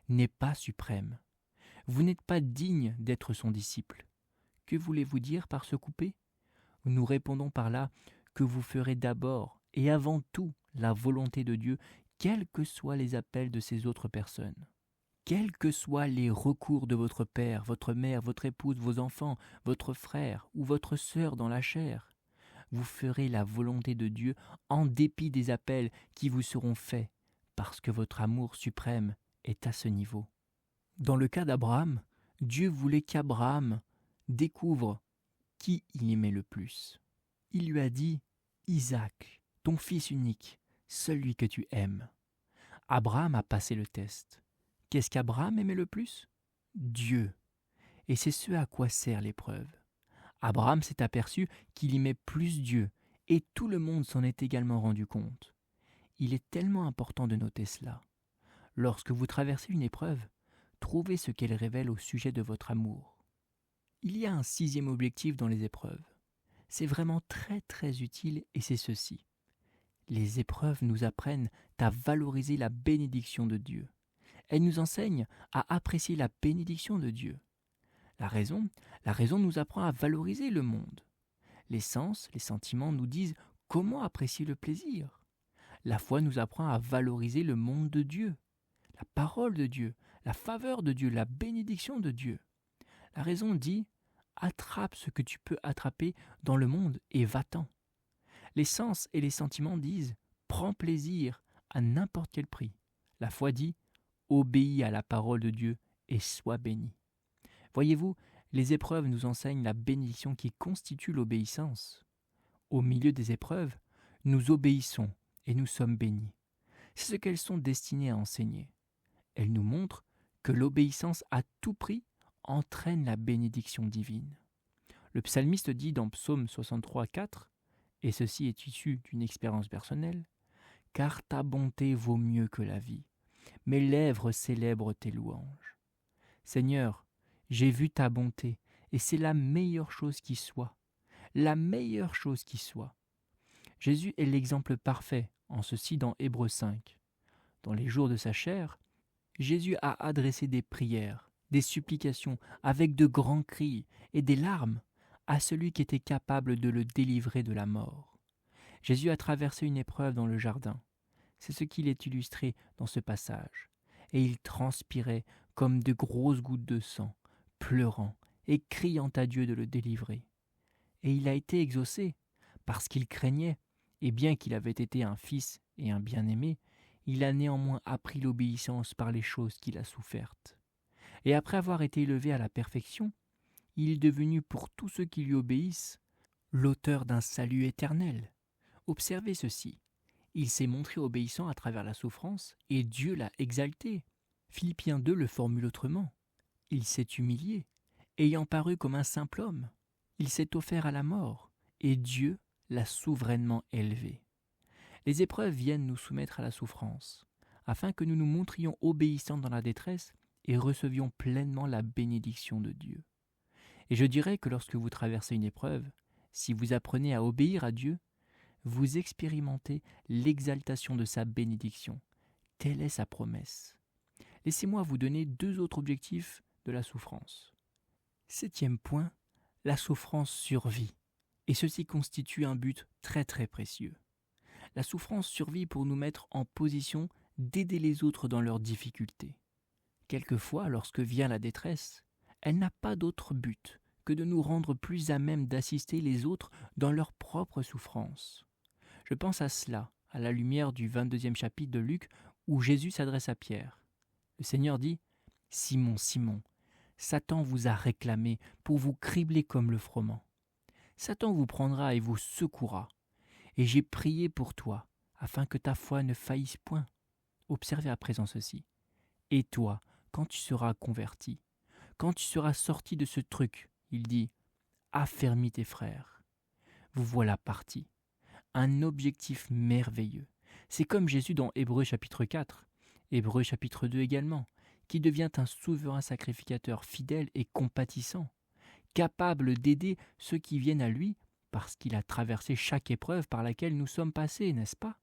n'est pas suprême. Vous n'êtes pas digne d'être son disciple. Que voulez-vous dire par se couper? Nous répondons par là que vous ferez d'abord et avant tout la volonté de Dieu, quels que soient les appels de ces autres personnes. Quels que soient les recours de votre père, votre mère, votre épouse, vos enfants, votre frère ou votre sœur dans la chair, vous ferez la volonté de Dieu en dépit des appels qui vous seront faits, parce que votre amour suprême est à ce niveau. Dans le cas d'Abraham, Dieu voulait qu'Abraham découvre qui il aimait le plus. Il lui a dit « Isaac, ton fils unique, celui que tu aimes. » Abraham a passé le test. Qu'est-ce qu'Abraham aimait le plus? Dieu. Et c'est ce à quoi sert l'épreuve. Abraham s'est aperçu qu'il aimait plus Dieu, et tout le monde s'en est également rendu compte. Il est tellement important de noter cela. Lorsque vous traversez une épreuve, trouvez ce qu'elle révèle au sujet de votre amour. Il y a un sixième objectif dans les épreuves. C'est vraiment très très utile et c'est ceci. Les épreuves nous apprennent à valoriser la bénédiction de Dieu. Elles nous enseignent à apprécier la bénédiction de Dieu. La raison nous apprend à valoriser le monde. Les sens, les sentiments nous disent comment apprécier le plaisir. La foi nous apprend à valoriser le monde de Dieu, la parole de Dieu, la faveur de Dieu, la bénédiction de Dieu. La raison dit « attrape ce que tu peux attraper dans le monde et va-t'en ». Les sens et les sentiments disent « prends plaisir à n'importe quel prix ». La foi dit « obéis à la parole de Dieu et sois béni ». Voyez-vous, les épreuves nous enseignent la bénédiction qui constitue l'obéissance. Au milieu des épreuves, nous obéissons et nous sommes bénis. C'est ce qu'elles sont destinées à enseigner. Elles nous montrent que l'obéissance à tout prix entraîne la bénédiction divine. Le psalmiste dit dans Psaume 63, 4, et ceci est issu d'une expérience personnelle, « Car ta bonté vaut mieux que la vie, mes lèvres célèbrent tes louanges. » Seigneur, j'ai vu ta bonté, et c'est la meilleure chose qui soit. La meilleure chose qui soit. Jésus est l'exemple parfait, en ceci dans Hébreux 5. Dans les jours de sa chair, Jésus a adressé des prières, des supplications, avec de grands cris et des larmes, à celui qui était capable de le délivrer de la mort. Jésus a traversé une épreuve dans le jardin. C'est ce qu'il est illustré dans ce passage. Et il transpirait comme de grosses gouttes de sang, pleurant et criant à Dieu de le délivrer. Et il a été exaucé, parce qu'il craignait, et bien qu'il avait été un fils et un bien-aimé, il a néanmoins appris l'obéissance par les choses qu'il a souffertes. Et après avoir été élevé à la perfection, il est devenu pour tous ceux qui lui obéissent l'auteur d'un salut éternel. Observez ceci. Il s'est montré obéissant à travers la souffrance et Dieu l'a exalté. Philippiens 2 le formule autrement. Il s'est humilié, ayant paru comme un simple homme. Il s'est offert à la mort et Dieu l'a souverainement élevé. Les épreuves viennent nous soumettre à la souffrance, afin que nous nous montrions obéissants dans la détresse et recevions pleinement la bénédiction de Dieu. Et je dirais que lorsque vous traversez une épreuve, si vous apprenez à obéir à Dieu, vous expérimentez l'exaltation de sa bénédiction. Telle est sa promesse. Laissez-moi vous donner 2 autres objectifs de la souffrance. 7e point, la souffrance survit. Et ceci constitue un but très très précieux. La souffrance survit pour nous mettre en position d'aider les autres dans leurs difficultés. Quelquefois, lorsque vient la détresse, elle n'a pas d'autre but que de nous rendre plus à même d'assister les autres dans leur propre souffrance. Je pense à cela, à la lumière du 22e chapitre de Luc, où Jésus s'adresse à Pierre. Le Seigneur dit « Simon, Simon, Satan vous a réclamé pour vous cribler comme le froment. Satan vous prendra et vous secouera. Et j'ai prié pour toi, afin que ta foi ne faillisse point. » Observez à présent ceci. Et toi, quand tu seras converti, quand tu seras sorti de ce truc, il dit, affermis tes frères. Vous voilà partis. Un objectif merveilleux. C'est comme Jésus dans Hébreux chapitre 4, Hébreux chapitre 2 également, qui devient un souverain sacrificateur fidèle et compatissant, capable d'aider ceux qui viennent à lui parce qu'il a traversé chaque épreuve par laquelle nous sommes passés, n'est-ce pas?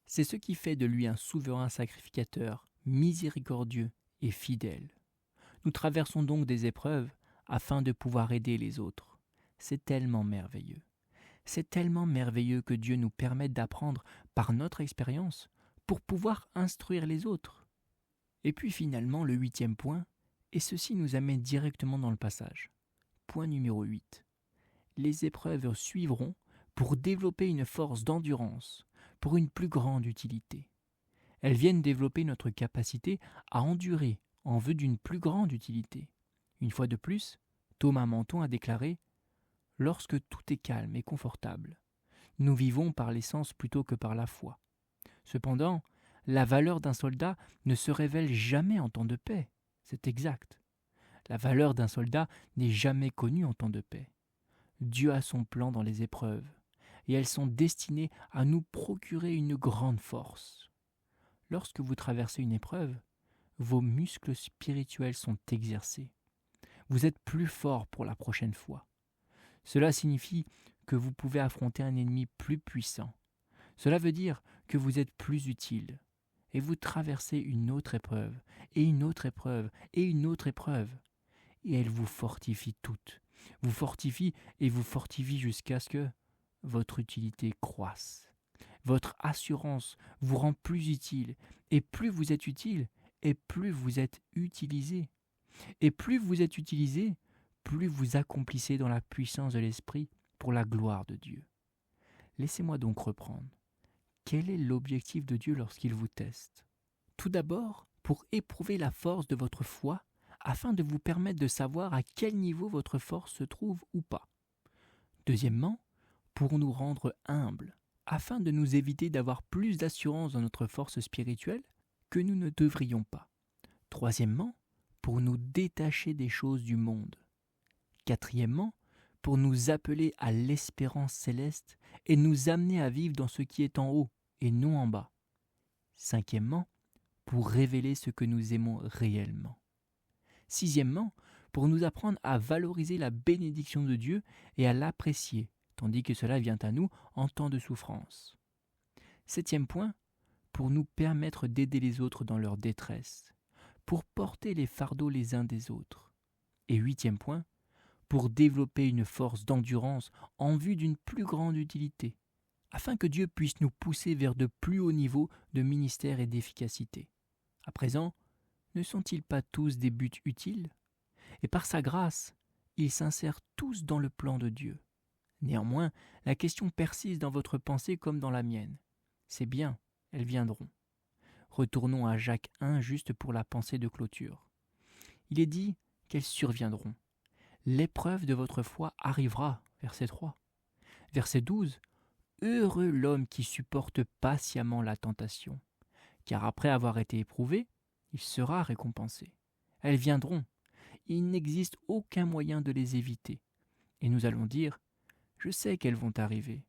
C'est ce qui fait de lui un souverain sacrificateur, miséricordieux et fidèle. Nous traversons donc des épreuves afin de pouvoir aider les autres. C'est tellement merveilleux. C'est tellement merveilleux que Dieu nous permette d'apprendre par notre expérience pour pouvoir instruire les autres. Et puis finalement, le 8e point, et ceci nous amène directement dans le passage. Point numéro 8. Les épreuves suivront pour développer une force d'endurance, pour une plus grande utilité. Elles viennent développer notre capacité à endurer en vue d'une plus grande utilité. Une fois de plus, Thomas Menton a déclaré « Lorsque tout est calme et confortable, nous vivons par l'essence plutôt que par la foi. Cependant, la valeur d'un soldat ne se révèle jamais en temps de paix. C'est exact. La valeur d'un soldat n'est jamais connue en temps de paix. Dieu a son plan dans les épreuves, et elles sont destinées à nous procurer une grande force. Lorsque vous traversez une épreuve, vos muscles spirituels sont exercés. Vous êtes plus fort pour la prochaine fois. Cela signifie que vous pouvez affronter un ennemi plus puissant. Cela veut dire que vous êtes plus utile. Et vous traversez une autre épreuve, et une autre épreuve, et une autre épreuve. Et elle vous fortifie toutes. Vous fortifie et vous fortifie jusqu'à ce que votre utilité croisse. Votre assurance vous rend plus utile. Et plus vous êtes utile, et plus vous êtes utilisé. Et plus vous êtes utilisé, plus vous accomplissez dans la puissance de l'Esprit pour la gloire de Dieu. Laissez-moi donc reprendre. Quel est l'objectif de Dieu lorsqu'il vous teste ? Tout d'abord, pour éprouver la force de votre foi, afin de vous permettre de savoir à quel niveau votre force se trouve ou pas. Deuxièmement, pour nous rendre humbles, afin de nous éviter d'avoir plus d'assurance dans notre force spirituelle que nous ne devrions pas. Troisièmement, pour nous détacher des choses du monde. Quatrièmement, pour nous appeler à l'espérance céleste et nous amener à vivre dans ce qui est en haut et non en bas. Cinquièmement, pour révéler ce que nous aimons réellement. Sixièmement, pour nous apprendre à valoriser la bénédiction de Dieu et à l'apprécier, tandis que cela vient à nous en temps de souffrance. Septième point, pour nous permettre d'aider les autres dans leur détresse, pour porter les fardeaux les uns des autres. Et huitième point, pour développer une force d'endurance en vue d'une plus grande utilité, afin que Dieu puisse nous pousser vers de plus hauts niveaux de ministère et d'efficacité. À présent, ne sont-ils pas tous des buts utiles ? Et par sa grâce, ils s'insèrent tous dans le plan de Dieu. Néanmoins, la question persiste dans votre pensée comme dans la mienne. C'est bien, elles viendront. Retournons à Jacques 1 juste pour la pensée de clôture. Il est dit qu'elles surviendront. L'épreuve de votre foi arrivera, verset 3. Verset 12. Heureux l'homme qui supporte patiemment la tentation, car après avoir été éprouvé, il sera récompensé. Elles viendront. Il n'existe aucun moyen de les éviter. Et nous allons dire, je sais qu'elles vont arriver,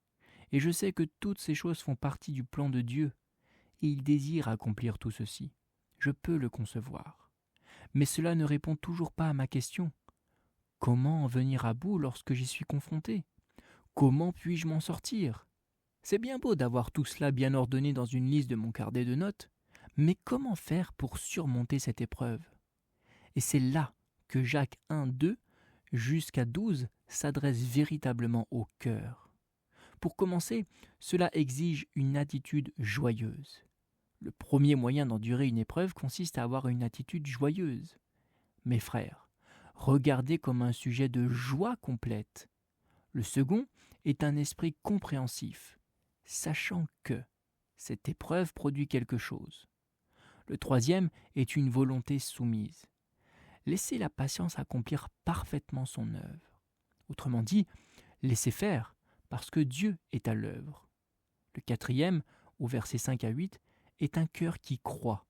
et je sais que toutes ces choses font partie du plan de Dieu, et il désire accomplir tout ceci. Je peux le concevoir. Mais cela ne répond toujours pas à ma question. Comment en venir à bout lorsque j'y suis confronté ? Comment puis-je m'en sortir ? C'est bien beau d'avoir tout cela bien ordonné dans une liste de mon carnet de notes, mais comment faire pour surmonter cette épreuve ? Et c'est là que Jacques 1, 2 jusqu'à 12 s'adresse véritablement au cœur. Pour commencer, cela exige une attitude joyeuse. Le premier moyen d'endurer une épreuve consiste à avoir une attitude joyeuse. Mes frères, regardez comme un sujet de joie complète. Le second est un esprit compréhensif, sachant que cette épreuve produit quelque chose. Le troisième est une volonté soumise. Laissez la patience accomplir parfaitement son œuvre. Autrement dit, laissez faire, parce que Dieu est à l'œuvre. Le quatrième, au verset 5 à 8, est un cœur qui croit.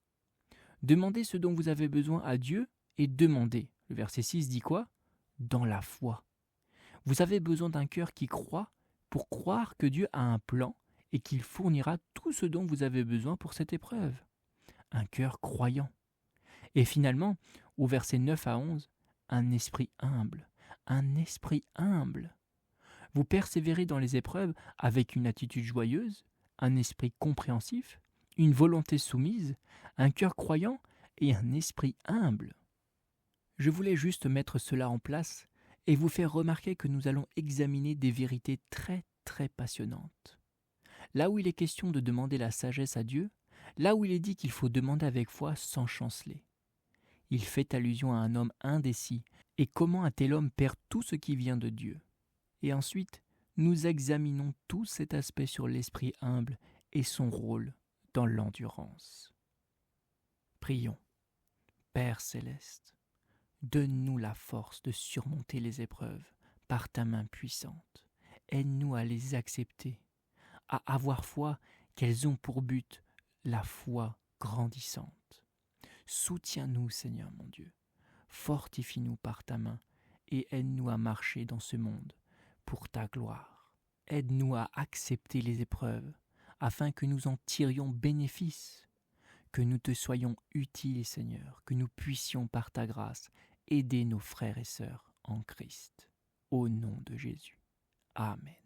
Demandez ce dont vous avez besoin à Dieu et demandez. Le verset 6 dit quoi ? Dans la foi. Vous avez besoin d'un cœur qui croit pour croire que Dieu a un plan et qu'il fournira tout ce dont vous avez besoin pour cette épreuve. Un cœur croyant. Et finalement, au verset 9 à 11, un esprit humble. Un esprit humble. Vous persévérez dans les épreuves avec une attitude joyeuse, un esprit compréhensif, une volonté soumise, un cœur croyant et un esprit humble. Je voulais juste mettre cela en place et vous faire remarquer que nous allons examiner des vérités très très passionnantes. Là où il est question de demander la sagesse à Dieu, là où il est dit qu'il faut demander avec foi sans chanceler. Il fait allusion à un homme indécis et comment un tel homme perd tout ce qui vient de Dieu. Et ensuite, nous examinons tout cet aspect sur l'esprit humble et son rôle dans l'endurance. Prions. Père céleste, donne-nous la force de surmonter les épreuves par ta main puissante. Aide-nous à les accepter, à avoir foi qu'elles ont pour but la foi grandissante. Soutiens-nous, Seigneur mon Dieu. Fortifie-nous par ta main et aide-nous à marcher dans ce monde pour ta gloire. Aide-nous à accepter les épreuves afin que nous en tirions bénéfice, que nous te soyons utiles, Seigneur, que nous puissions par ta grâce aider nos frères et sœurs en Christ. Au nom de Jésus. Amen.